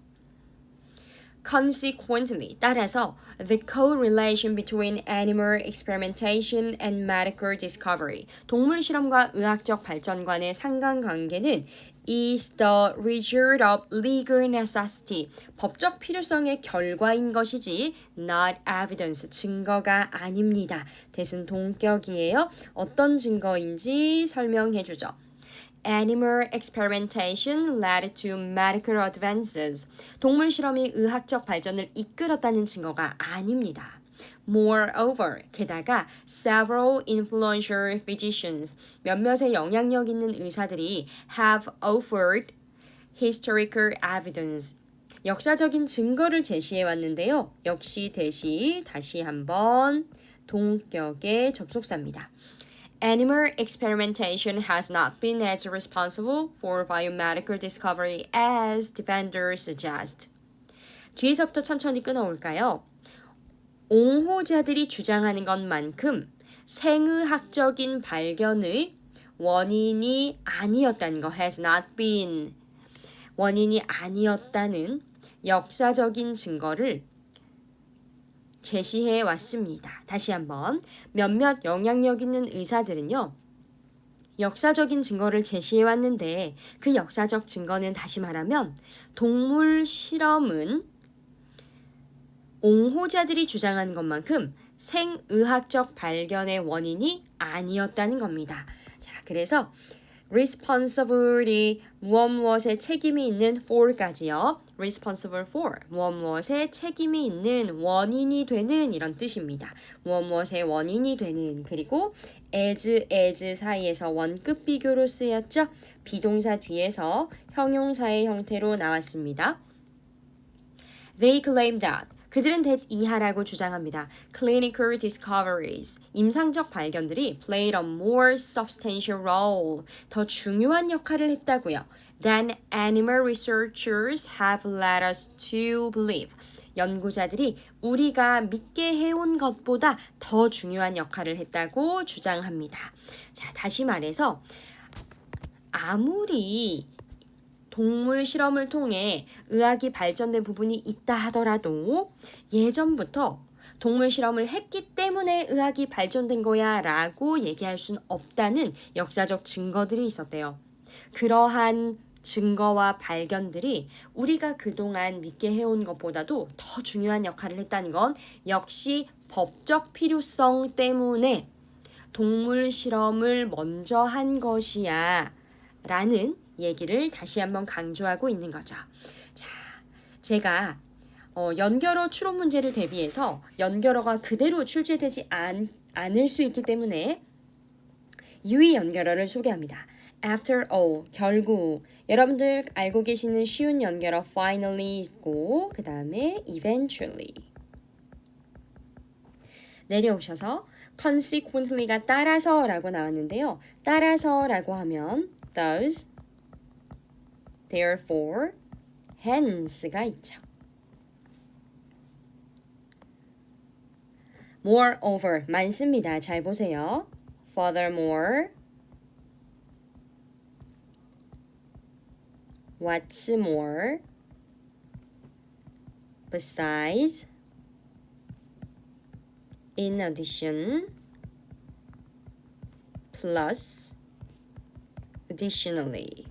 Consequently, 따라서 the correlation between animal experimentation and medical discovery 동물 실험과 의학적 발전 간의 상관관계는 is the result of legal necessity 법적 필요성의 결과인 것이지 not evidence 증거가 아닙니다. 대신 동격이에요. 어떤 증거인지 설명해 주죠. Animal experimentation led to medical advances. 동물 실험이 의학적 발전을 이끌었다는 증거가 아닙니다. Moreover, 게다가 several influential physicians, 몇몇의 영향력 있는 의사들이 have offered historical evidence. 역사적인 증거를 제시해 왔는데요. 역시 다시 한번 동격의 접속사입니다. Animal experimentation has not been as responsible for biomedical discovery as defenders suggest. 뒤에서부터 천천히 끊어올까요? 옹호자들이 주장하는 것만큼 생의학적인 발견의 원인이 아니었다는 거 has not been 원인이 아니었다는 역사적인 증거를 제시해 왔습니다. 다시 한번 몇몇 영향력 있는 의사들은요. 역사적인 증거를 제시해 왔는데 그 역사적 증거는 다시 말하면 동물 실험은 옹호자들이 주장하는 것만큼 생의학적 발견의 원인이 아니었다는 겁니다. 자, 그래서 responsibility 무엇무엇에 책임이 있는 for까지요. responsible for 무엇무엇에 책임이 있는 원인이 되는 이런 뜻입니다. 무엇무엇의 원인이 되는 그리고 as 사이에서 원급 비교로 쓰였죠. 비동사 뒤에서 형용사의 형태로 나왔습니다. They claim that 그들은 that 이하라고 주장합니다. Clinical discoveries, 임상적 발견들이 played a more substantial role, 더 중요한 역할을 했다고요. Than animal researchers have led us to believe. 연구자들이 우리가 믿게 해온 것보다 더 중요한 역할을 했다고 주장합니다. 자, 다시 말해서 아무리 동물 실험을 통해 의학이 발전된 부분이 있다 하더라도 예전부터 동물 실험을 했기 때문에 의학이 발전된 거야 라고 얘기할 수는 없다는 역사적 증거들이 있었대요. 그러한 증거와 발견들이 우리가 그동안 믿게 해온 것보다도 더 중요한 역할을 했다는 건 역시 법적 필요성 때문에 동물 실험을 먼저 한 것이야 라는 얘기를 다시 한번 강조하고 있는 거죠. 자, 제가 연결어 추론 문제를 대비해서 연결어가 그대로 출제되지 않을 수 있기 때문에 유의 연결어를 소개합니다. After all, 결국 여러분들 알고 계시는 쉬운 연결어 finally 있고 그 다음에 eventually 내려오셔서 consequently가 따라서 라고 나왔는데요. 따라서 라고 하면 thus, therefore, hence가 있죠. moreover, 많습니다. 잘 보세요. furthermore, what's more, besides, in addition, plus, additionally.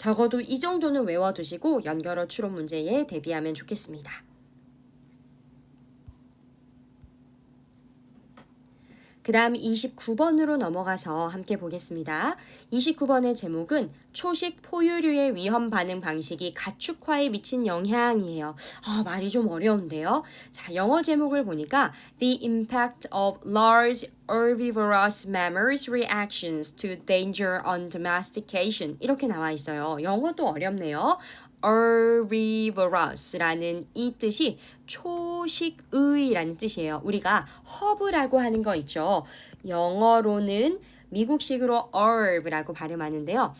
적어도 이 정도는 외워두시고 연결어 추론 문제에 대비하면 좋겠습니다. 그 다음 29번으로 넘어가서 함께 보겠습니다. 29번의 제목은 초식 포유류의 위험 반응 방식이 가축화에 미친 영향이에요. 말이 좀 어려운데요. 자, 영어 제목을 보니까 The impact of large herbivorous mammals reactions to danger on domestication 이렇게 나와 있어요. 영어도 어렵네요. herbivorous라는 이 뜻이 초식의라는 뜻이에요. 우리가 허브라고 하는 거 있죠. 영어로는 미국식으로 herb라고 발음하는데요.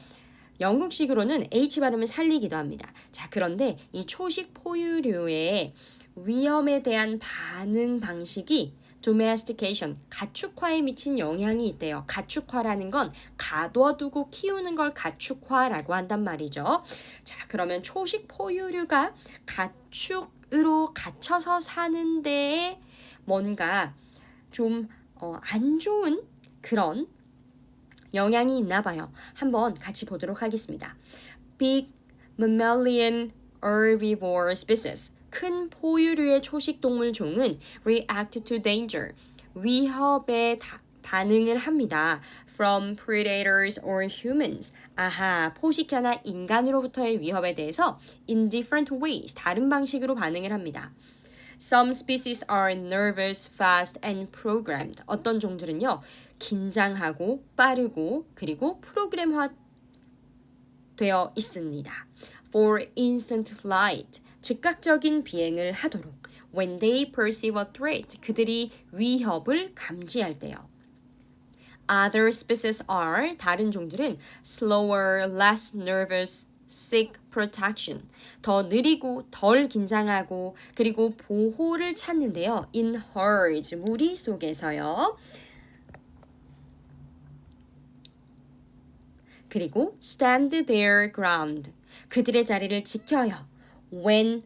영국식으로는 H 발음을 살리기도 합니다. 자, 그런데 이 초식 포유류의 위험에 대한 반응 방식이 domestication, 가축화에 미친 영향이 있대요. 가축화라는 건 가둬두고 키우는 걸 가축화라고 한단 말이죠. 자, 그러면 초식 포유류가 가축으로 갇혀서 사는 데에 뭔가 좀 안 좋은 그런 영향이 있나 봐요. 한번 같이 보도록 하겠습니다. Big mammalian herbivore species 큰 포유류의 초식동물 종은 react to danger, 위협에 반응을 합니다. From predators or humans. 아하, 포식자나 인간으로부터의 위협에 대해서 in different ways, 다른 방식으로 반응을 합니다. Some species are nervous, fast, and programmed. 어떤 종들은요, 긴장하고 빠르고 그리고 프로그램화 되어 있습니다. For instant flight. 즉각적인 비행을 하도록 when they perceive a threat 그들이 위협을 감지할 때요. Other species are 다른 종들은 slower, less nervous, seek protection 더 느리고 덜 긴장하고 그리고 보호를 찾는데요. In herds 무리 속에서요. 그리고 stand their ground 그들의 자리를 지켜요. When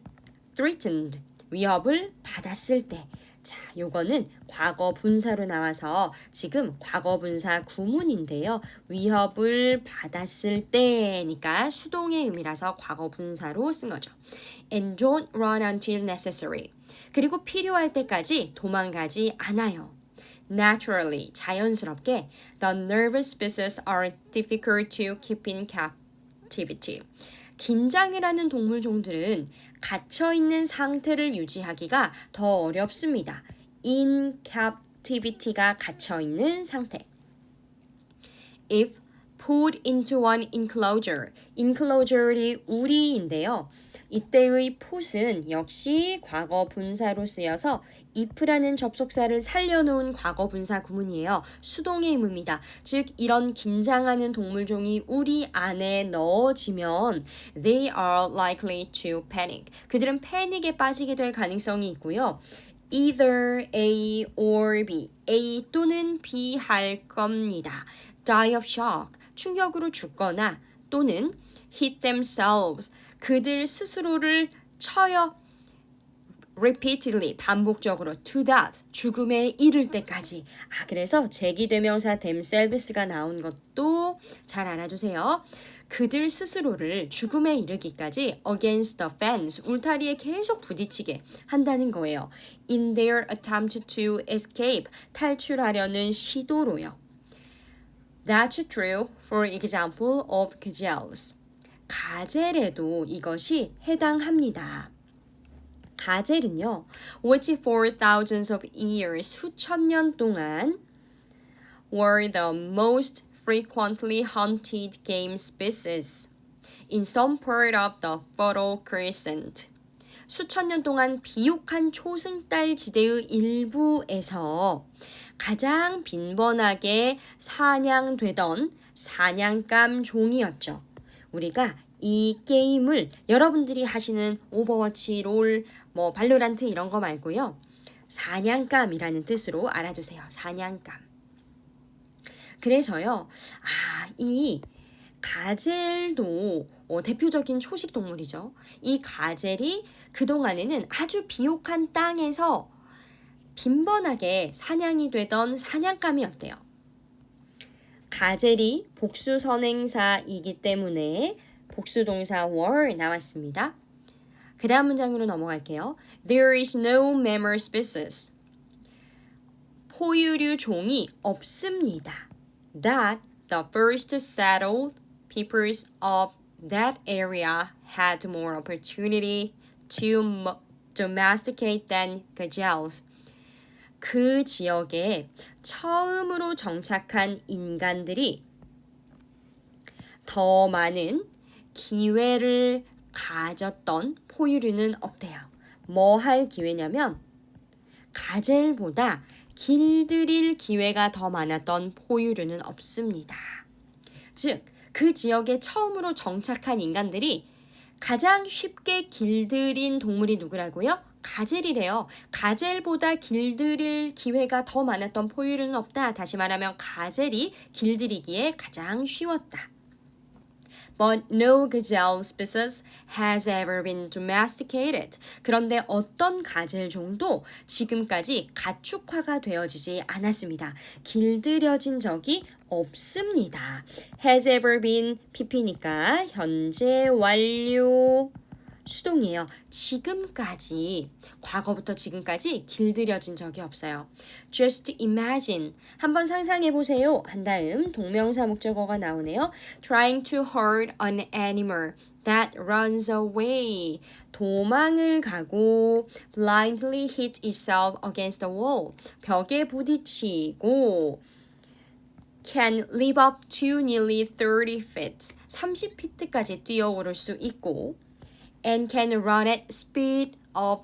threatened, 위협을 받았을 때. 자, 요거는 과거 분사로 나와서 지금 과거 분사 구문인데요. 위협을 받았을 때니까 수동의 의미라서 과거 분사로 쓴 거죠. And don't run until necessary. 그리고 필요할 때까지 도망가지 않아요. Naturally, 자연스럽게, the nervous species are difficult to keep in captivity. 긴장을 하는 동물종들은 갇혀있는 상태를 유지하기가 더 어렵습니다. In captivity가 갇혀있는 상태. If put into one enclosure, enclosure이 우리인데요. 이때의 put은 역시 과거 분사로 쓰여서 if라는 접속사를 살려놓은 과거 분사 구문이에요. 수동의 의무입니다. 즉 이런 긴장하는 동물종이 우리 안에 넣어지면 they are likely to panic. 그들은 패닉에 빠지게 될 가능성이 있고요. Either A or B. A 또는 B 할 겁니다. Die of shock. 충격으로 죽거나 또는 hit themselves. 그들 스스로를 쳐요. repeatedly 반복적으로 to death 죽음에 이를 때까지. 그래서 제기대명사 themselves가 나온 것도 잘 알아두세요. 그들 스스로를 죽음에 이르기까지 against the fence 울타리에 계속 부딪히게 한다는 거예요. In their attempt to escape 탈출하려는 시도로요. That's true for example of gazelles. 가젤에도 이것이 해당합니다. 가젤은요, which for thousands of years, 수천 년 동안 were the most frequently hunted game species in some part of the Fertile Crescent. 수천 년 동안 비옥한 초승달 지대의 일부에서 가장 빈번하게 사냥되던 사냥감 종이었죠. 우리가 이 게임을 여러분들이 하시는 오버워치, 롤, 발로란트 이런 거 말고요. 사냥감이라는 뜻으로 알아두세요. 사냥감. 그래서요. 이 가젤도 대표적인 초식 동물이죠. 이 가젤이 그동안에는 아주 비옥한 땅에서 빈번하게 사냥이 되던 사냥감이었대요. 가젤이 복수선행사이기 때문에 복수동사 were 나왔습니다. 그 다음 문장으로 넘어갈게요. There is no mammal species. 포유류 종이 없습니다. That the first settled peoples of that area had more opportunity to domesticate than gazelles. 그 지역에 처음으로 정착한 인간들이 더 많은 기회를 가졌던 포유류는 없대요. 뭐 할 기회냐면 가젤보다 길들일 기회가 더 많았던 포유류는 없습니다. 즉, 그 지역에 처음으로 정착한 인간들이 가장 쉽게 길들인 동물이 누구라고요? 가젤이래요. 가젤보다 길들일 기회가 더 많았던 포유류는 없다. 다시 말하면 가젤이 길들이기에 가장 쉬웠다. But no gazelle species has ever been domesticated. 그런데 어떤 가젤 종도 지금까지 가축화가 되어지지 않았습니다. 길들여진 적이 없습니다. Has ever been PP니까 현재 완료 수동이에요. 지금까지, 과거부터 지금까지 길들여진 적이 없어요. Just imagine. 한번 상상해 보세요. 한 다음 동명사 목적어가 나오네요. Trying to hurt an animal that runs away. 도망을 가고 blindly hit itself against the wall. 벽에 부딪히고 can live up to nearly 30 feet. 30피트까지 뛰어오를 수 있고 and can run at speed of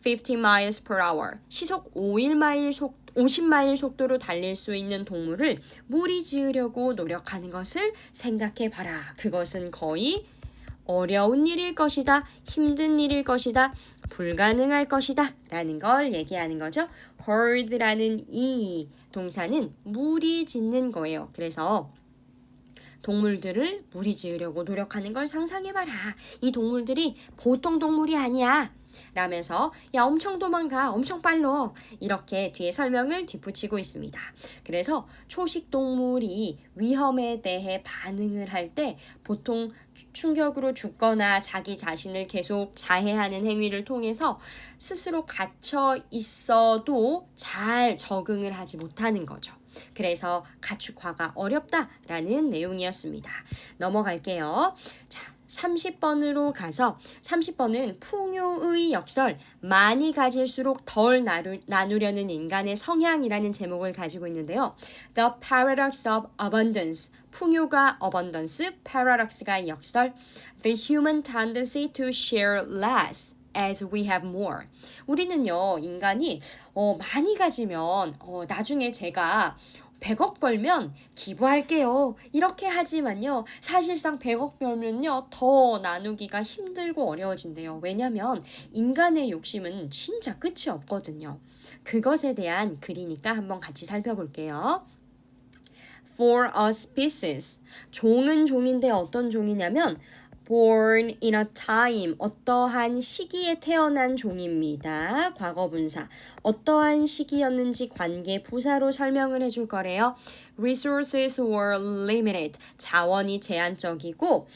50 miles per hour. 시속 50마일 속도로 달릴 수 있는 동물을 무리지으려고 노력하는 것을 생각해 봐라. 그것은 거의 어려운 일일 것이다. 힘든 일일 것이다. 불가능할 것이다. 라는 걸 얘기하는 거죠. herd라는 이 동사는 무리짓는 거예요. 그래서 동물들을 무리지으려고 노력하는 걸 상상해봐라. 이 동물들이 보통 동물이 아니야. 라면서 야 엄청 도망가 엄청 빨라 이렇게 뒤에 설명을 덧붙이고 있습니다. 그래서 초식 동물이 위험에 대해 반응을 할 때 보통 충격으로 죽거나 자기 자신을 계속 자해하는 행위를 통해서 스스로 갇혀 있어도 잘 적응을 하지 못하는 거죠. 그래서 가축화가 어렵다라는 내용이었습니다. 넘어갈게요. 자, 30번으로 가서 30번은 풍요의 역설, 많이 가질수록 덜 나누려는 인간의 성향이라는 제목을 가지고 있는데요. The paradox of abundance, 풍요가 abundance, paradox가 역설, the human tendency to share less as we have more. 우리는요, 인간이 많이 가지면 나중에 제가 100억 벌면 기부할게요. 이렇게 하지만요. 사실상 100억 벌면요. 더 나누기가 힘들고 어려워진대요. 왜냐면 인간의 욕심은 진짜 끝이 없거든요. 그것에 대한 글이니까 한번 같이 살펴볼게요. For a species. 종은 종인데 어떤 종이냐면 born in a time, 어떠한 시기에 태어난 종입니다. 과거분사. 어떠한 시기였는지 관계 부사로 설명을 해줄 거래요. Resources were limited. 자원이 제한적이고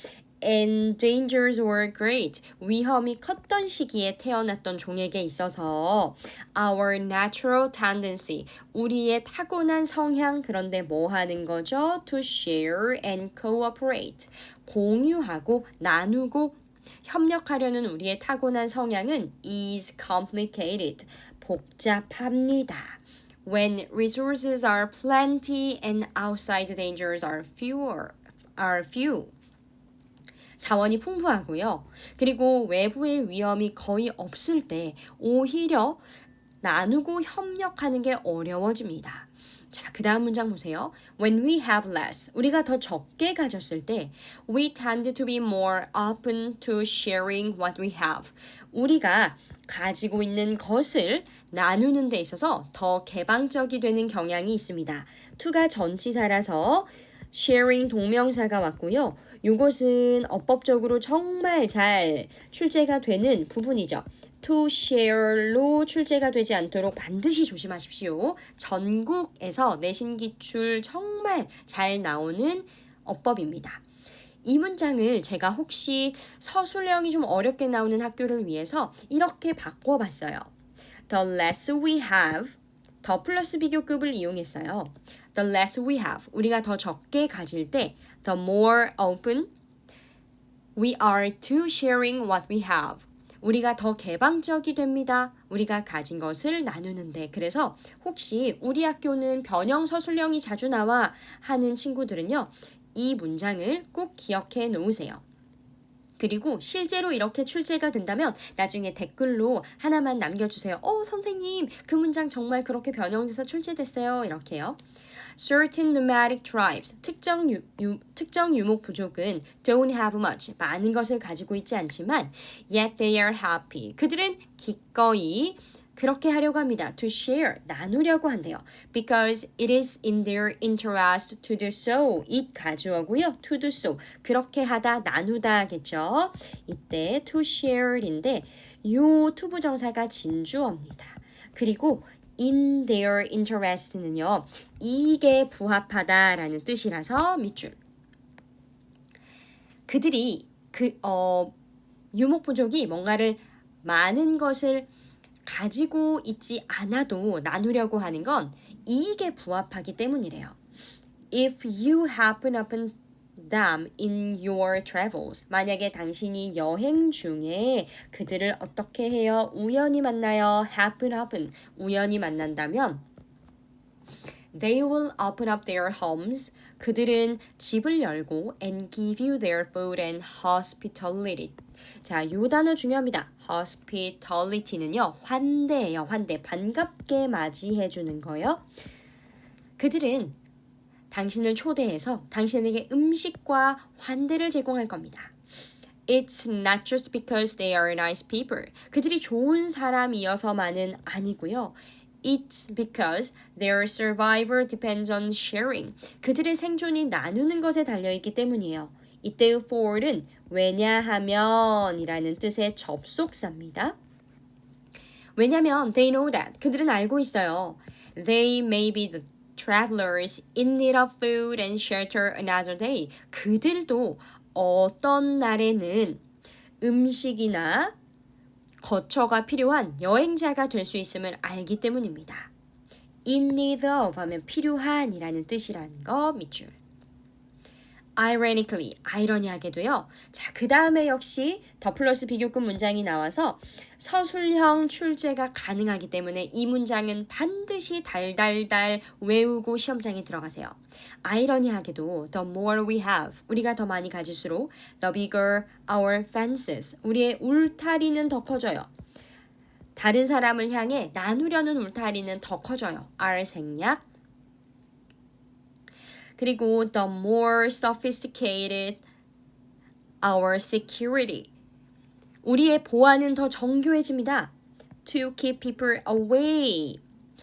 and dangers were great. 위험이 컸던 시기에 태어났던 종에게 있어서 our natural tendency, 우리의 타고난 성향, 그런데 뭐 하는 거죠? To share and cooperate. 공유하고 나누고 협력하려는 우리의 타고난 성향은 is complicated. 복잡합니다. When resources are plenty and outside dangers are few. 자원이 풍부하고요. 그리고 외부의 위험이 거의 없을 때 오히려 나누고 협력하는 게 어려워집니다. 자, 그 다음 문장 보세요. When we have less, 우리가 더 적게 가졌을 때 we tend to be more open to sharing what we have. 우리가 가지고 있는 것을 나누는 데 있어서 더 개방적이 되는 경향이 있습니다. to가 전치사라서 sharing 동명사가 왔고요. 이것은 어법적으로 정말 잘 출제가 되는 부분이죠. to share로 출제가 되지 않도록 반드시 조심하십시오. 전국에서 내신 기출 정말 잘 나오는 어법입니다. 이 문장을 제가 혹시 서술형이 좀 어렵게 나오는 학교를 위해서 이렇게 바꿔봤어요. The less we have, 더 플러스 비교급을 이용했어요. The less we have, 우리가 더 적게 가질 때 the more open we are to sharing what we have. 우리가 더 개방적이 됩니다. 우리가 가진 것을 나누는데. 그래서 혹시 우리 학교는 변형 서술형이 자주 나와 하는 친구들은요. 이 문장을 꼭 기억해 놓으세요. 그리고 실제로 이렇게 출제가 된다면 나중에 댓글로 하나만 남겨주세요. 선생님, 그 문장 정말 그렇게 변형돼서 출제됐어요. 이렇게요. Certain nomadic tribes, 특정 유목 부족은 don't have much, 많은 것을 가지고 있지 않지만 yet they are happy. 그들은 기꺼이 그렇게 하려고 합니다. To share, 나누려고 한대요. Because it is in their interest to do so. it 가주어고요. To do so, 그렇게 하다, 나누다겠죠. 이때 to share인데 요 투부정사가 진주어입니다. 그리고 in their interest는요. 이익에 부합하다라는 뜻이라서 밑줄. 그들이 유목 부족이 뭔가를 많은 것을 가지고 있지 않아도 나누려고 하는 건 이익에 부합하기 때문이래요. If you happen upon them in your travels, 만약에 당신이 여행 중에 그들을 어떻게 해요? 우연히 만나요. happen, 우연히 만난다면 They will open up their homes. 그들은 집을 열고 and give you their food and hospitality. 자, 요 단어 중요합니다. hospitality는요. 환대예요. 환대. 반갑게 맞이해 주는 거요. 그들은 당신을 초대해서 당신에게 음식과 환대를 제공할 겁니다. It's not just because they are nice people. 그들이 좋은 사람이어서만은 아니고요. It's because their survival depends on sharing. 그들의 생존이 나누는 것에 달려있기 때문이에요. 이때의 for은 왜냐하면 이라는 뜻의 접속사입니다. 왜냐면 they know that. 그들은 알고 있어요. They may be the travelers in need of food and shelter another day. 그들도 어떤 날에는 음식이나 거처가 필요한 여행자가 될 수 있음을 알기 때문입니다. In need of 하면 필요한이라는 뜻이라는 거 밑줄. Ironically, 아이러니하게도요. 자, 그 다음에 역시 더 플러스 비교급 문장이 나와서 서술형 출제가 가능하기 때문에 이 문장은 반드시 달달달 외우고 시험장에 들어가세요. 아이러니하게도 the more we have, 우리가 더 많이 가질수록 the bigger our fences, 우리의 울타리는 더 커져요. 다른 사람을 향해 나누려는 울타리는 더 커져요. R 생략. 그리고 the more sophisticated our security. 우리의 보안은 더 정교해집니다. To keep people away.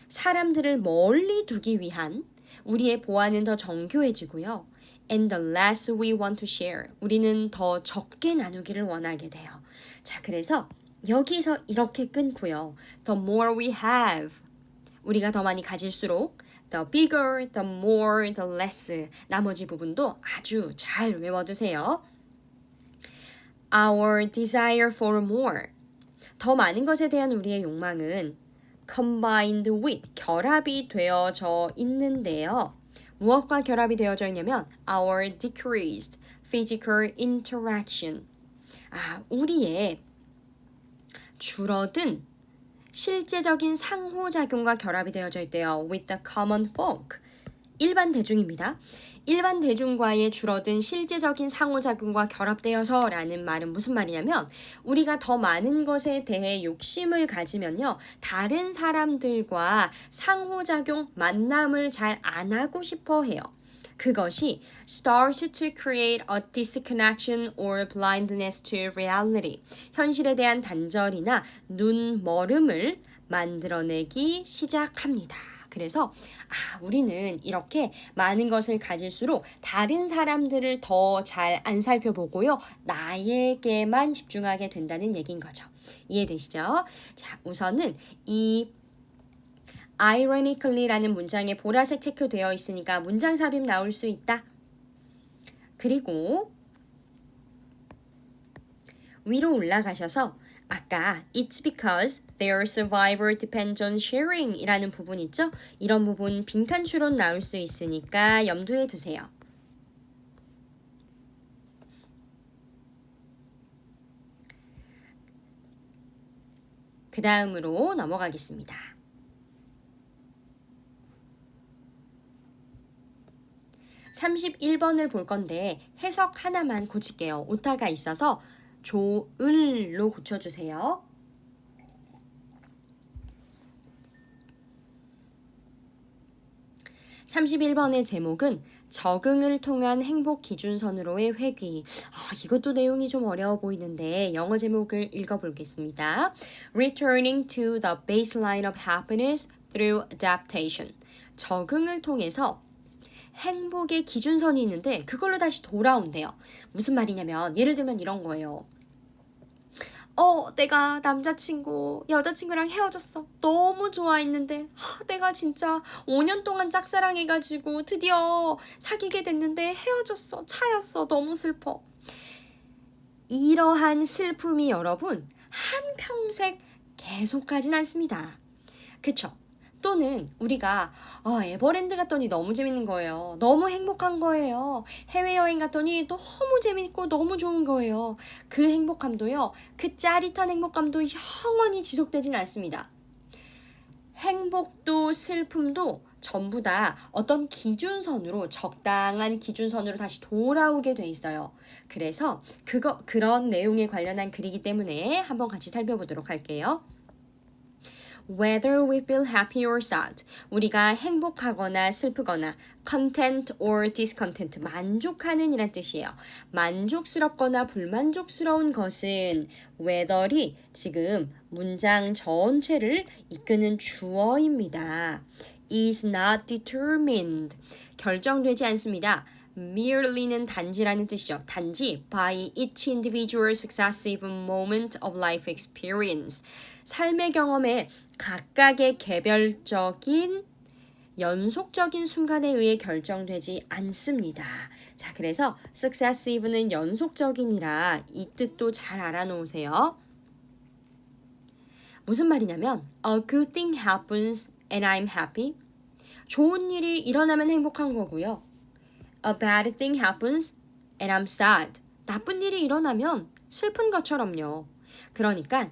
사람들을 멀리 두기 위한 우리의 보안은 더 정교해지고요. And the less we want to share. 우리는 더 적게 나누기를 원하게 돼요. 자, 그래서 여기서 이렇게 끊고요. The more we have. 우리가 더 많이 가질수록 the bigger, the more, the less. 나머지 부분도 아주 잘 외워두세요. Our desire for more. 더 많은 것에 대한 우리의 욕망은 combined with, 결합이 되어져 있는데요. 무엇과 결합이 되어져 있냐면 our decreased physical interaction. 우리의 줄어든 실제적인 상호작용과 결합이 되어져 있대요. With the common folk. 일반 대중입니다. 일반 대중과의 줄어든 실제적인 상호작용과 결합되어서 라는 말은 무슨 말이냐면 우리가 더 많은 것에 대해 욕심을 가지면요. 다른 사람들과 상호작용, 만남을 잘 안 하고 싶어 해요. 그것이 starts to create a disconnection or blindness to reality. 현실에 대한 단절이나 눈멀음을 만들어내기 시작합니다. 그래서 우리는 이렇게 많은 것을 가질수록 다른 사람들을 더 잘 안 살펴보고요. 나에게만 집중하게 된다는 얘기인 거죠. 이해되시죠? 자, 우선은 이 ironically라는 문장에 보라색 체크되어 있으니까 문장 삽입 나올 수 있다. 그리고 위로 올라가셔서 아까 It's because their survival depends on sharing 이라는 부분 있죠? 이런 부분 빈칸 추론 나올 수 있으니까 염두에 두세요. 그 다음으로 넘어가겠습니다. 31번을 볼 건데 해석 하나만 고칠게요. 오타가 있어서 조을로 고쳐주세요. 31번의 제목은 적응을 통한 행복 기준선으로의 회귀. 이것도 내용이 좀 어려워 보이는데 영어 제목을 읽어보겠습니다. Returning to the baseline of happiness through adaptation. 적응을 통해서 행복의 기준선이 있는데 그걸로 다시 돌아온대요. 무슨 말이냐면 예를 들면 이런 거예요. 내가 남자친구, 여자친구랑 헤어졌어. 너무 좋아했는데 내가 진짜 5년 동안 짝사랑해가지고 드디어 사귀게 됐는데 헤어졌어. 차였어. 너무 슬퍼. 이러한 슬픔이 여러분 한평생 계속 가진 않습니다. 그쵸? 또는 우리가 에버랜드 갔더니 너무 재밌는 거예요. 너무 행복한 거예요. 해외여행 갔더니 너무 재밌고 너무 좋은 거예요. 그 행복감도요. 그 짜릿한 행복감도 영원히 지속되진 않습니다. 행복도 슬픔도 전부 다 어떤 기준선으로 적당한 기준선으로 다시 돌아오게 돼 있어요. 그래서 그런 내용에 관련한 글이기 때문에 한번 같이 살펴보도록 할게요. Whether we feel happy or sad, 우리가 행복하거나 슬프거나 content or discontent, 만족하는 이란 뜻이에요. 만족스럽거나 불만족스러운 것은 whether이 지금 문장 전체를 이끄는 주어입니다. is not determined, 결정되지 않습니다. merely는 단지라는 뜻이죠. 단지 by each individual successive moment of life experience. 삶의 경험에 각각의 개별적인 연속적인 순간에 의해 결정되지 않습니다. 자, 그래서 successive는 연속적인이라 이 뜻도 잘 알아놓으세요. 무슨 말이냐면 a good thing happens and I'm happy. 좋은 일이 일어나면 행복한 거고요. A bad thing happens and I'm sad. 나쁜 일이 일어나면 슬픈 것처럼요. 그러니까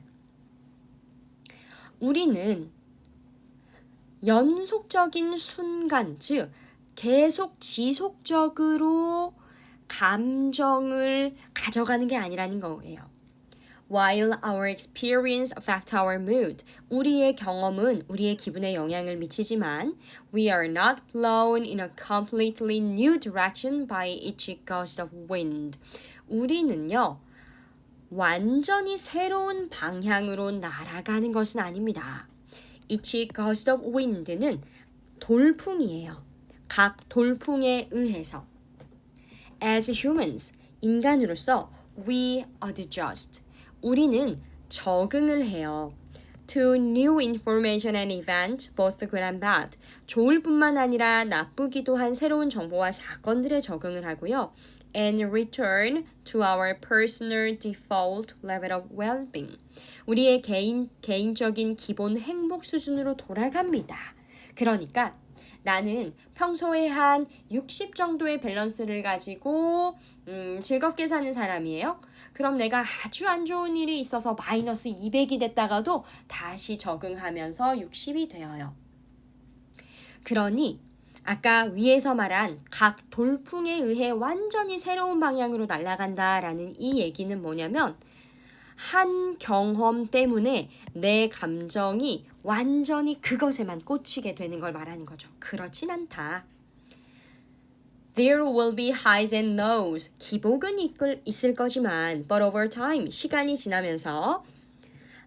우리는 연속적인 순간, 즉 계속 지속적으로 감정을 가져가는 게 아니라는 거예요. While our experience affects our mood, 우리의 경험은 우리의 기분에 영향을 미치지만 we are not blown in a completely new direction by each gust of wind. 우리는요, 완전히 새로운 방향으로 날아가는 것은 아닙니다. Each gust of wind는 돌풍이에요. 각 돌풍에 의해서. As humans, 인간으로서 we adjust. 우리는 적응을 해요. To new information and events, both good and bad. 좋을 뿐만 아니라 나쁘기도 한 새로운 정보와 사건들에 적응을 하고요. And return to our personal default level of well-being. 우리의 개인적인 기본 행복 수준으로 돌아갑니다. 그러니까 나는 평소에 한 60 정도의 밸런스를 가지고 즐겁게 사는 사람이에요. 그럼 내가 아주 안 좋은 일이 있어서 마이너스 200이 됐다가도 다시 적응하면서 60이 되어요. 그러니 아까 위에서 말한 각 돌풍에 의해 완전히 새로운 방향으로 날아간다라는 이 얘기는 뭐냐면 한 경험 때문에 내 감정이 완전히 그것에만 꽂히게 되는 걸 말하는 거죠. 그렇진 않다. There will be highs and lows. 기복은 있을 거지만 but over time, 시간이 지나면서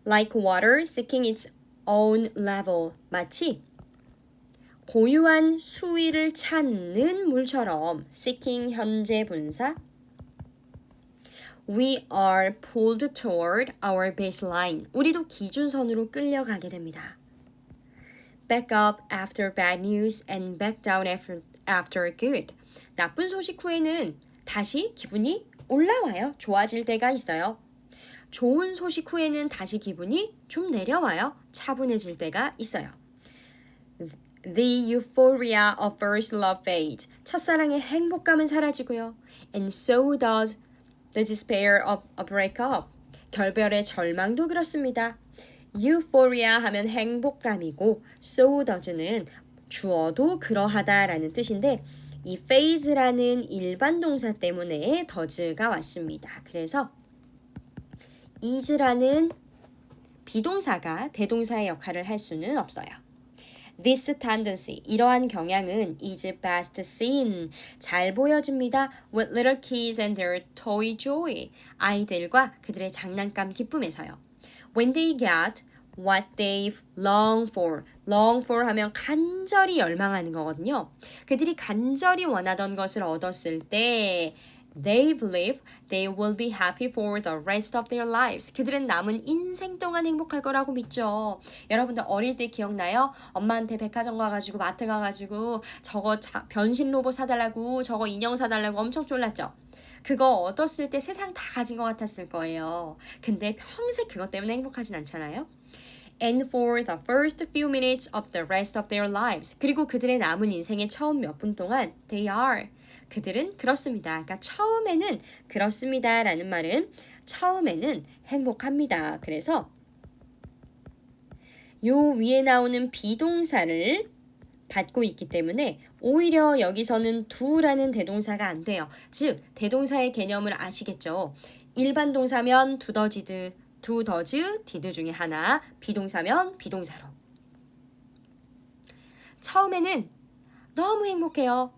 like water seeking its own level. 마치 고유한 수위를 찾는 물처럼 seeking 현재 분사 We are pulled toward our baseline. 우리도 기준선으로 끌려가게 됩니다. Back up after bad news and back down after good. 나쁜 소식 후에는 다시 기분이 올라와요. 좋아질 때가 있어요. 좋은 소식 후에는 다시 기분이 좀 내려와요. 차분해질 때가 있어요. The euphoria of first love fades. 첫사랑의 행복감은 사라지고요. And so does the despair of a breakup. 결별의 절망도 그렇습니다. euphoria 하면 행복감이고 so does는 주어도 그러하다라는 뜻인데 이 phase라는 일반 동사 때문에 does가 왔습니다. 그래서 is라는 비동사가 대동사의 역할을 할 수는 없어요. This tendency, 이러한 경향은 is best seen, 잘 보여집니다. With little kids and their toy joy, 아이들과 그들의 장난감 기쁨에서요. When they get what they've long for 하면 간절히 열망하는 거거든요. 그들이 간절히 원하던 것을 얻었을 때 They believe they will be happy for the rest of their lives. 그들은 남은 인생 동안 행복할 거라고 믿죠. 여러분들 어릴 때 기억나요? 엄마한테 백화점 가가지고 마트 가가지고 저거 변신 로봇 사달라고 저거 인형 사달라고 엄청 쫄랐죠. 그거 얻었을 때 세상 다 가진 것 같았을 거예요. 근데 평생 그것 때문에 행복하진 않잖아요. And for the first few minutes of the rest of their lives. 그리고 그들의 남은 인생의 처음 몇 분 동안 they are. 그들은 그렇습니다. 그러니까 처음에는 그렇습니다 라는 말은 처음에는 행복합니다. 그래서 요 위에 나오는 비동사를 받고 있기 때문에 오히려 여기서는 do라는 대동사가 안 돼요. 즉 대동사의 개념을 아시겠죠? 일반 동사면 do does, did 중에 하나, 비동사면 비동사로. 처음에는 너무 행복해요.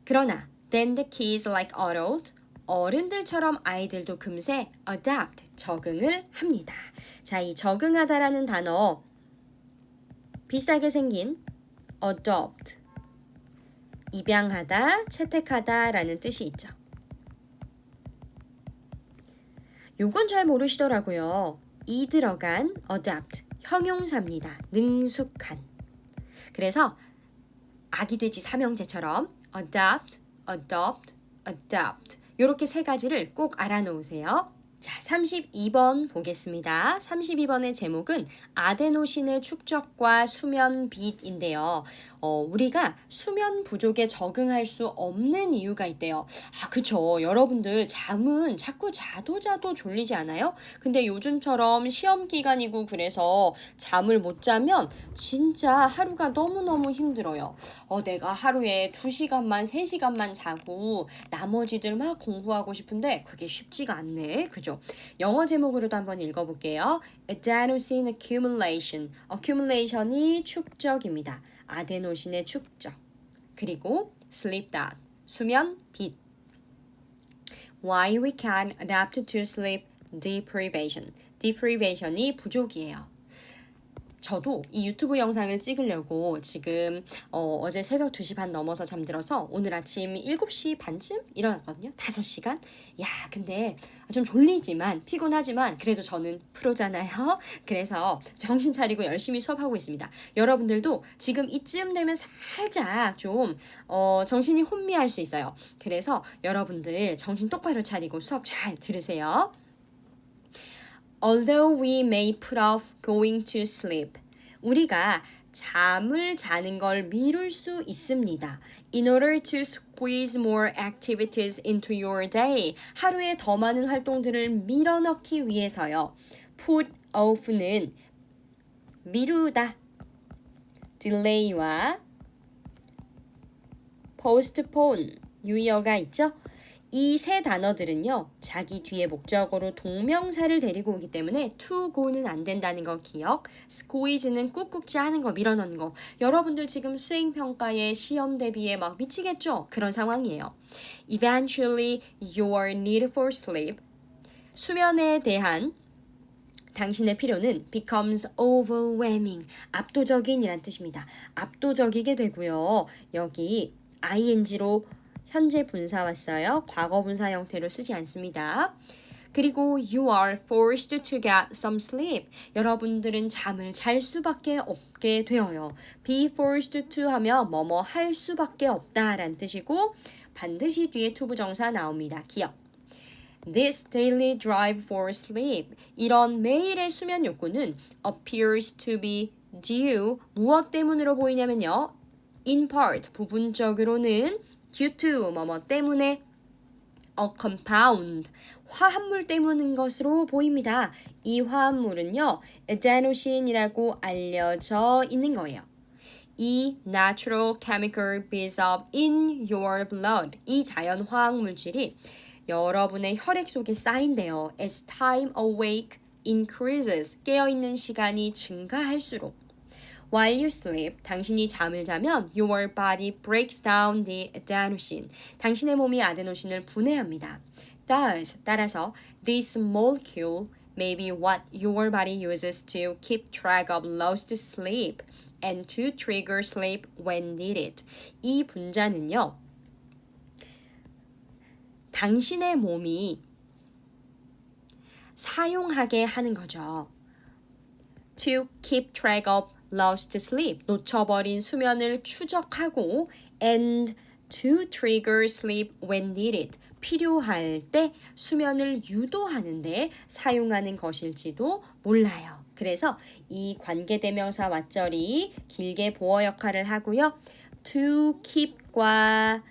그러나 then the kids like adults, 어른들처럼 아이들도 금세 adapt, 적응을 합니다. 자, 이 적응하다라는 단어 비슷하게 생긴 adopt, 입양하다, 채택하다라는 뜻이 있죠. 요건 잘 모르시더라고요. 이 들어간 adapt, 형용사입니다. 능숙한. 그래서 아기 돼지 삼형제처럼 adopt, adopt, adopt 이렇게 세 가지를 꼭 알아놓으세요. 자, 32번 보겠습니다. 32번의 제목은 아데노신의 축적과 수면 빛인데요. 우리가 수면 부족에 적응할 수 없는 이유가 있대요. 아, 그쵸. 여러분들 잠은 자꾸 자도 졸리지 않아요? 근데 요즘처럼 시험 기간이고 그래서 잠을 못 자면 진짜 하루가 너무너무 힘들어요. 내가 하루에 2시간만, 3시간만 자고 나머지들 막 공부하고 싶은데 그게 쉽지가 않네. 그죠? 영어 제목으로도 한번 읽어볼게요. Adenosine accumulation. accumulation이 축적입니다. 아데노신의 축적. 그리고 sleep debt. 수면 빚. Why we can't adapt to sleep deprivation. deprivation이 부족이에요. 저도 이 유튜브 영상을 찍으려고 지금 어제 새벽 2시 반 넘어서 잠들어서 오늘 아침 7시 반쯤 일어났거든요. 5시간? 야, 근데 좀 졸리지만 피곤하지만 그래도 저는 프로잖아요. 그래서 정신 차리고 열심히 수업하고 있습니다. 여러분들도 지금 이쯤 되면 살짝 좀 정신이 혼미할 수 있어요. 그래서 여러분들 정신 똑바로 차리고 수업 잘 들으세요. Although we may put off going to sleep, 우리가 잠을 자는 걸 미룰 수 있습니다. In order to squeeze more activities into your day, 하루에 더 많은 활동들을 밀어넣기 위해서요. Put off는 미루다, delay와 postpone, 유의어가 있죠? 이 세 단어들은요, 자기 뒤에 목적어로 동명사를 데리고 오기 때문에 to go는 안 된다는 거 기억. squeeze는 꾹꾹 짜는 거, 밀어넣는 거. 여러분들 지금 수행평가에 시험 대비에 막 미치겠죠? 그런 상황이에요. Eventually, your need for sleep. 수면에 대한 당신의 필요는 becomes overwhelming. 압도적인 이란 뜻입니다. 압도적이게 되고요. 여기 ing로 현재 분사 왔어요. 과거 분사 형태로 쓰지 않습니다. 그리고 you are forced to get some sleep. 여러분들은 잠을 잘 수밖에 없게 되어요. be forced to 하면 뭐뭐 할 수밖에 없다라는 뜻이고 반드시 뒤에 to 부정사 나옵니다. 기억. This daily drive for sleep. 이런 매일의 수면 욕구는 appears to be due. 무엇 때문으로 보이냐면요. In part, 부분적으로는 due to, 뭐뭐 때문에 a compound, 화합물 때문인 것으로 보입니다. 이 화합물은요, adenosine 알려져 있는 거예요. 이 natural chemical builds up in your blood. 이 자연 화학 물질이 여러분의 혈액 속에 쌓인대요. As time awake increases. 깨어있는 시간이 증가할수록. While you sleep, 당신이 잠을 자면 your body breaks down the adenosine. 당신의 몸이 아데노신을 분해합니다. Thus, 따라서 this molecule may be what your body uses to keep track of lost sleep and to trigger sleep when needed. 이 분자는요. 당신의 몸이 사용하게 하는 거죠. To keep track of lost sleep, 놓쳐버린 수면을 추적하고 and to trigger sleep when needed, 필요할 때 수면을 유도하는데 사용하는 것일지도 몰라요. 그래서 이 관계대명사 왓절이 길게 보어 역할을 하고요. to keep과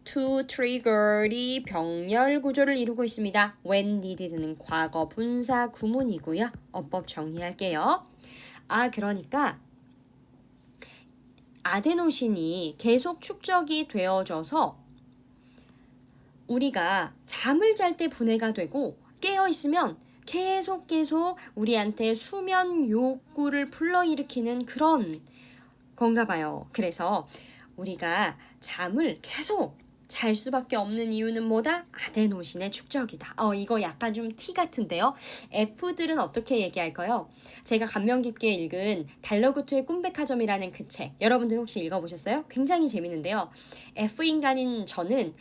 to trigger이 병렬 구조를 이루고 있습니다. when needed는 과거 분사 구문이고요. 어법 정리할게요. 그러니까 아데노신이 계속 축적이 되어져서 우리가 잠을 잘 때 분해가 되고 깨어 있으면 계속 우리한테 수면 욕구를 불러일으키는 그런 건가 봐요. 그래서 우리가 잠을 계속 잘 수밖에 없는 이유는 뭐다? 아데노신의 축적이다. 이거 약간 좀 티 같은데요. F들은 어떻게 얘기할까요? 제가 감명 깊게 읽은 달러구트의 꿈백화점이라는 그 책, 여러분들 혹시 읽어보셨어요? 굉장히 재밌는데요. F인간인 저는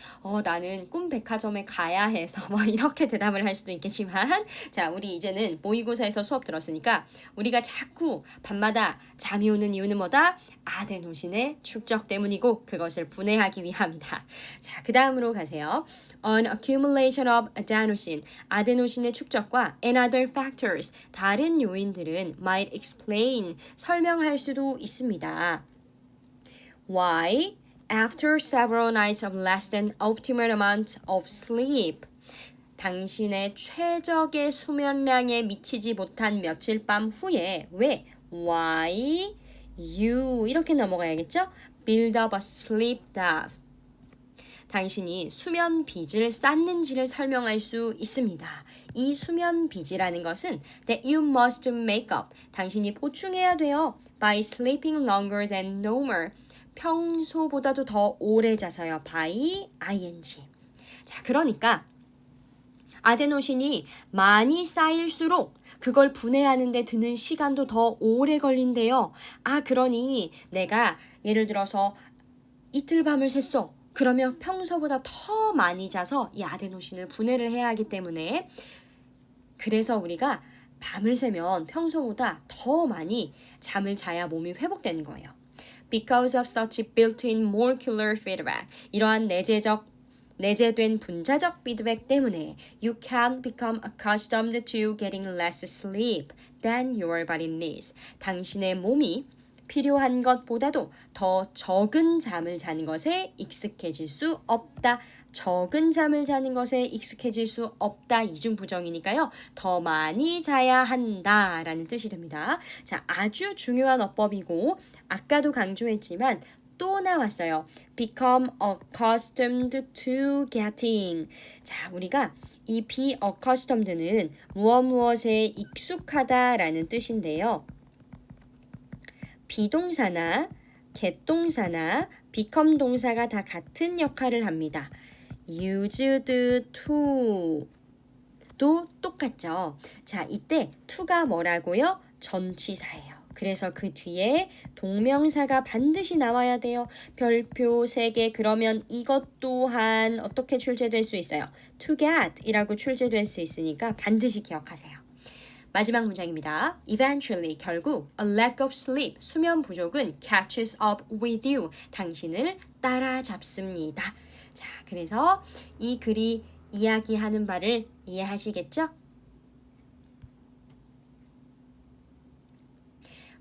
나는 꿈백화점에 가야 해서 이렇게 대답을 할 수도 있겠지만, 자, 우리 이제는 모의고사에서 수업 들었으니까 우리가 자꾸 밤마다 잠이 오는 이유는 뭐다? 아데노신의 축적 때문이고 그것을 분해하기 위함이다. 자, 그 다음으로 가세요. An accumulation of adenosine, 아데노신의 축적과 and other factors, 다른 요인들은 might explain, 설명할 수도 있습니다. Why, after several nights of less than optimal amount of sleep, 당신의 최적의 수면량에 미치지 못한 며칠 밤 후에 왜? Why you 이렇게 넘어가야겠죠? Build up a sleep debt. 당신이 수면 빚을 쌓는지를 설명할 수 있습니다. 이 수면 빚이라는 것은 that you must make up. 당신이 보충해야 돼요. By sleeping longer than normal. 평소보다도 더 오래 자서요. By ing. 자, 그러니까 아데노신이 많이 쌓일수록 그걸 분해하는 데 드는 시간도 더 오래 걸린대요. 그러니 내가 예를 들어서 이틀 밤을 샜어. 그러면 평소보다 더 많이 자서 이 아데노신을 분해를 해야 하기 때문에, 그래서 우리가 밤을 새면 평소보다 더 많이 잠을 자야 몸이 회복되는 거예요. Because of such built-in molecular feedback, 이러한 내재된 분자적 피드백 때문에 you can become accustomed to getting less sleep than your body needs. 당신의 몸이 필요한 것보다도 더 적은 잠을 자는 것에 익숙해질 수 없다. 적은 잠을 자는 것에 익숙해질 수 없다. 이중부정이니까요. 더 많이 자야 한다 라는 뜻이 됩니다. 자, 아주 중요한 어법이고 아까도 강조했지만 또 나왔어요. Become accustomed to getting. 자, 우리가 이 be accustomed는 무엇에 익숙하다라는 뜻인데요. 비동사나 get 동사나 become 동사가 다 같은 역할을 합니다. used to 도 똑같죠. 자, 이때 to가 뭐라고요? 전치사예요. 그래서 그 뒤에 동명사가 반드시 나와야 돼요. 별표 3개. 그러면 이것 또한 어떻게 출제될 수 있어요? to get 이라고 출제될 수 있으니까 반드시 기억하세요. 마지막 문장입니다. Eventually, 결국 a lack of sleep, 수면 부족은 catches up with you, 당신을 따라잡습니다. 자, 그래서 이 글이 이야기하는 바를 이해하시겠죠?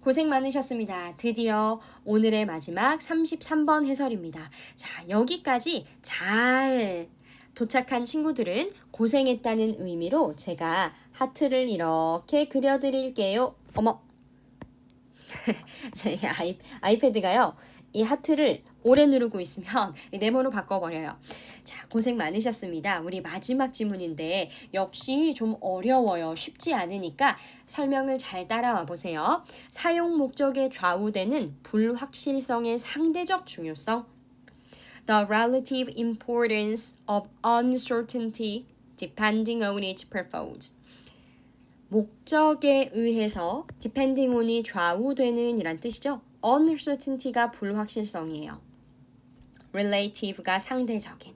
고생 많으셨습니다. 드디어 오늘의 마지막 33번 해설입니다. 자, 여기까지 잘 도착한 친구들은 고생했다는 의미로 제가 하트를 이렇게 그려드릴게요. 어머! 제 아이패드가요. 이 하트를 오래 누르고 있으면 네모로 바꿔버려요. 자, 고생 많으셨습니다. 우리 마지막 지문인데 역시 좀 어려워요. 쉽지 않으니까 설명을 잘 따라와 보세요. 사용 목적에 좌우되는 불확실성의 상대적 중요성. The relative importance of uncertainty depending on its purpose. 목적에 의해서 depending on이 좌우되는 이란 뜻이죠. uncertainty가 불확실성이에요. relative가 상대적인.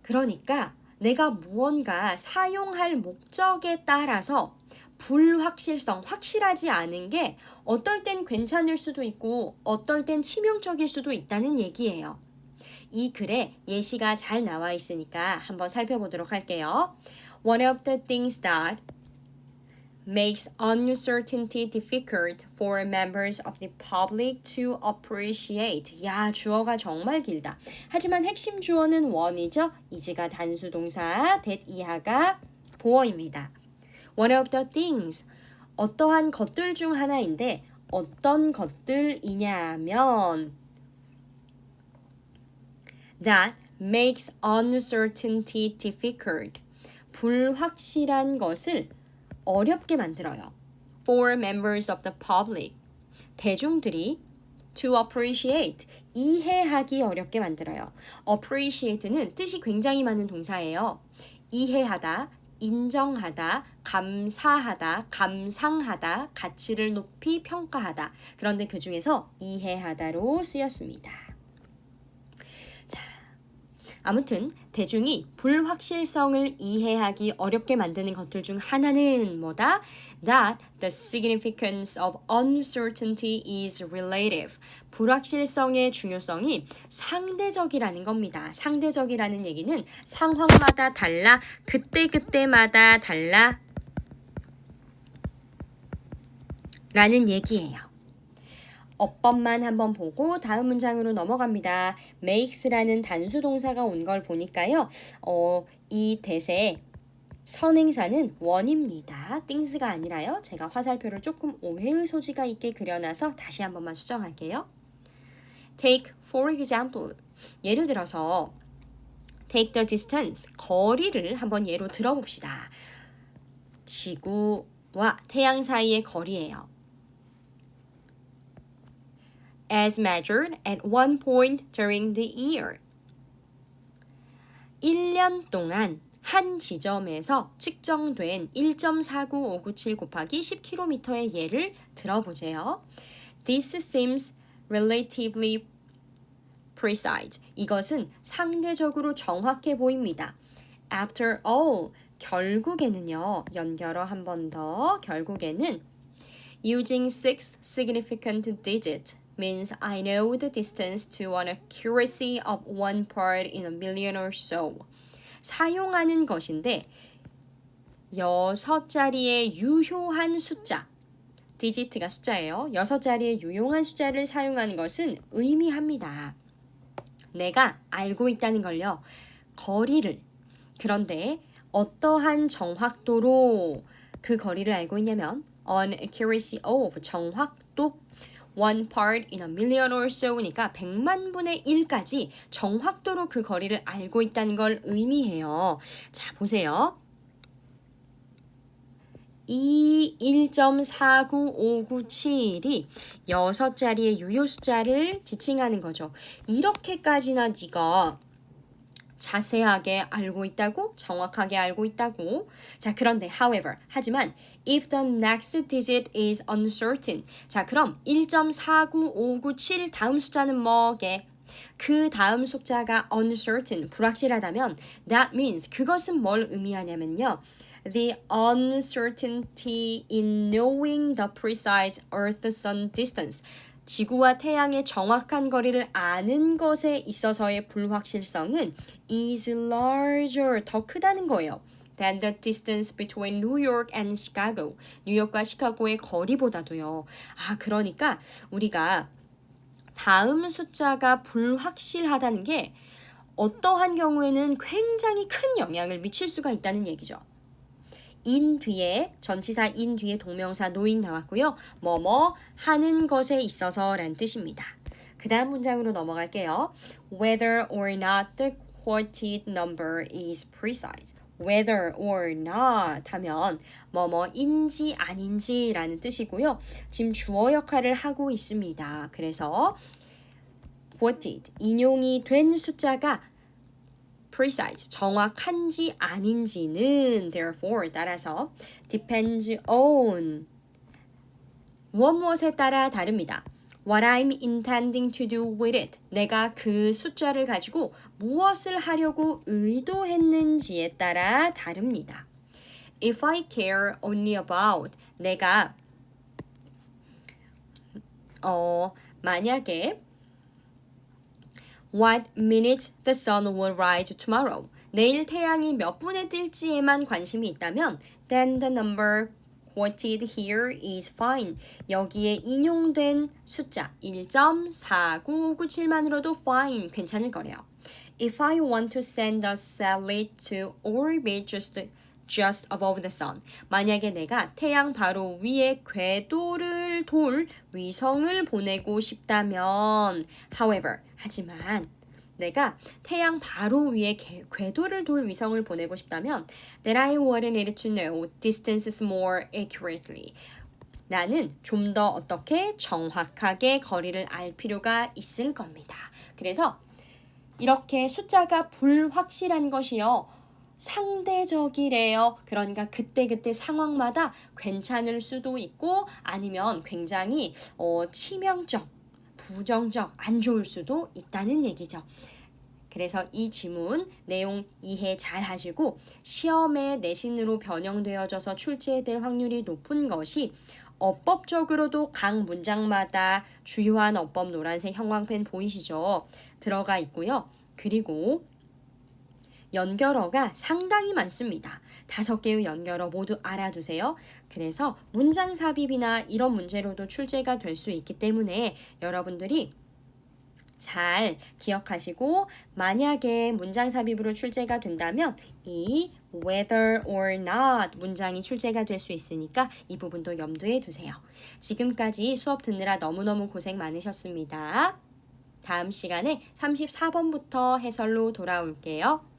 그러니까 내가 무언가 사용할 목적에 따라서 불확실성, 확실하지 않은 게 어떨 땐 괜찮을 수도 있고 어떨 땐 치명적일 수도 있다는 얘기예요. 이 글에 예시가 잘 나와 있으니까 한번 살펴보도록 할게요. One of the things that makes uncertainty difficult for members of the public to appreciate. 야, 주어가 정말 길다. 하지만 핵심 주어는 one이죠. is가 단수 동사, that 이하가 보어입니다. One of the things, 어떠한 것들 중 하나인데 어떤 것들이냐면 that makes uncertainty difficult. 불확실한 것을 어렵게 만들어요. For members of the public. 대중들이 to appreciate. 이해하기 어렵게 만들어요. appreciate는 뜻이 굉장히 많은 동사예요. 이해하다, 인정하다, 감사하다, 감상하다, 가치를 높이 평가하다. 그런데 그 중에서 이해하다로 쓰였습니다. 아무튼 대중이 불확실성을 이해하기 어렵게 만드는 것들 중 하나는 뭐다? That the significance of uncertainty is relative. 불확실성의 중요성이 상대적이라는 겁니다. 상대적이라는 얘기는 상황마다 달라, 그때그때마다 달라 라는 얘기예요. 어법만 한번 보고 다음 문장으로 넘어갑니다. makes라는 단수 동사가 온 걸 보니까요. 이 대세의 선행사는 one입니다. things가 아니라요. 제가 화살표를 조금 오해의 소지가 있게 그려놔서 다시 한 번만 수정할게요. Take for example. 예를 들어서 take the distance. 거리를 한번 예로 들어봅시다. 지구와 태양 사이의 거리예요. As measured at one point during the year. 1년 동안 한 지점에서 측정된 1.49597 곱하기 10km의 예를 들어보세요. This seems relatively precise. 이것은 상대적으로 정확해 보입니다. After all, 결국에는요. 연결어 한 번 더. 결국에는 using 6 significant digits means I know the distance to an accuracy of 1 part in a million or so. 사용하는 것인데 6자리의 유효한 숫자, digit가 숫자예요. 6자리의 유용한 숫자를 사용하는 것은 의미합니다. 내가 알고 있다는 걸요. 거리를. 그런데 어떠한 정확도로 그 거리를 알고 있냐면 an accuracy of 정확도 1 part in a million or so니까 100만 분의 1까지 정확도로 그 거리를 알고 있다는 걸 의미해요. 자, 보세요. 이 1.49597이 6자리의 유효 숫자를 지칭하는 거죠. 이렇게까지나 네가 자세하게 알고 있다고? 정확하게 알고 있다고? 자, 그런데 however, 하지만 if the next digit is uncertain. 자, 그럼 1.49597 다음 숫자는 뭐게? 그 다음 숫자가 uncertain, 불확실하다면 that means, 그것은 뭘 의미하냐면요. The uncertainty in knowing the precise Earth-Sun distance. 지구와 태양의 정확한 거리를 아는 것에 있어서의 불확실성은 is larger, 더 크다는 거예요. than the distance between New York and Chicago. 뉴욕과 시카고의 거리보다도요. 그러니까 우리가 다음 숫자가 불확실하다는 게 어떠한 경우에는 굉장히 큰 영향을 미칠 수가 있다는 얘기죠. in 뒤에 전치사 in 뒤에 동명사 knowing 나왔고요. 뭐뭐 하는 것에 있어서 라는 뜻입니다. 그 다음 문장으로 넘어갈게요. Whether or not the quoted number is precise. Whether or not 하면 뭐뭐인지 아닌지 라는 뜻이고요. 지금 주어 역할을 하고 있습니다. 그래서 quoted, 인용이 된 숫자가 precise, 정확한지 아닌지는 therefore, 따라서 depends on, 무엇에 따라 다릅니다. What I'm intending to do with it, 내가 그 숫자를 가지고 무엇을 하려고 의도했는지에 따라 다릅니다. If I care only about, 내가 만약에 What minutes the sun will rise tomorrow. 내일 태양이 몇 분에 뜰지에만 관심이 있다면 then the number quoted here is fine. 여기에 인용된 숫자 1.4997만으로도 fine, 괜찮을 거래요. If I want to send a satellite to orbit just above the sun. 만약에 내가 태양 바로 위에 궤도를 돌 위성을 보내고 싶다면 however, 하지만 내가 태양 바로 위에 궤도를 돌 위성을 보내고 싶다면 that I would need to know distances more accurately. 나는 좀 더 어떻게 정확하게 거리를 알 필요가 있을 겁니다. 그래서 이렇게 숫자가 불확실한 것이요. 상대적이래요. 그러니까 그때그때 상황마다 괜찮을 수도 있고 아니면 굉장히 치명적, 부정적, 안 좋을 수도 있다는 얘기죠. 그래서 이 지문 내용 이해 잘 하시고 시험에 내신으로 변형되어져서 출제될 확률이 높은 것이 어법적으로도 각 문장마다 주요한 어법 노란색 형광펜 보이시죠? 들어가 있고요. 그리고 연결어가 상당히 많습니다. 5개의 연결어 모두 알아두세요. 그래서 문장 삽입이나 이런 문제로도 출제가 될 수 있기 때문에 여러분들이 잘 기억하시고 만약에 문장 삽입으로 출제가 된다면 이 whether or not 문장이 출제가 될 수 있으니까 이 부분도 염두에 두세요. 지금까지 수업 듣느라 너무너무 고생 많으셨습니다. 다음 시간에 34번부터 해설로 돌아올게요.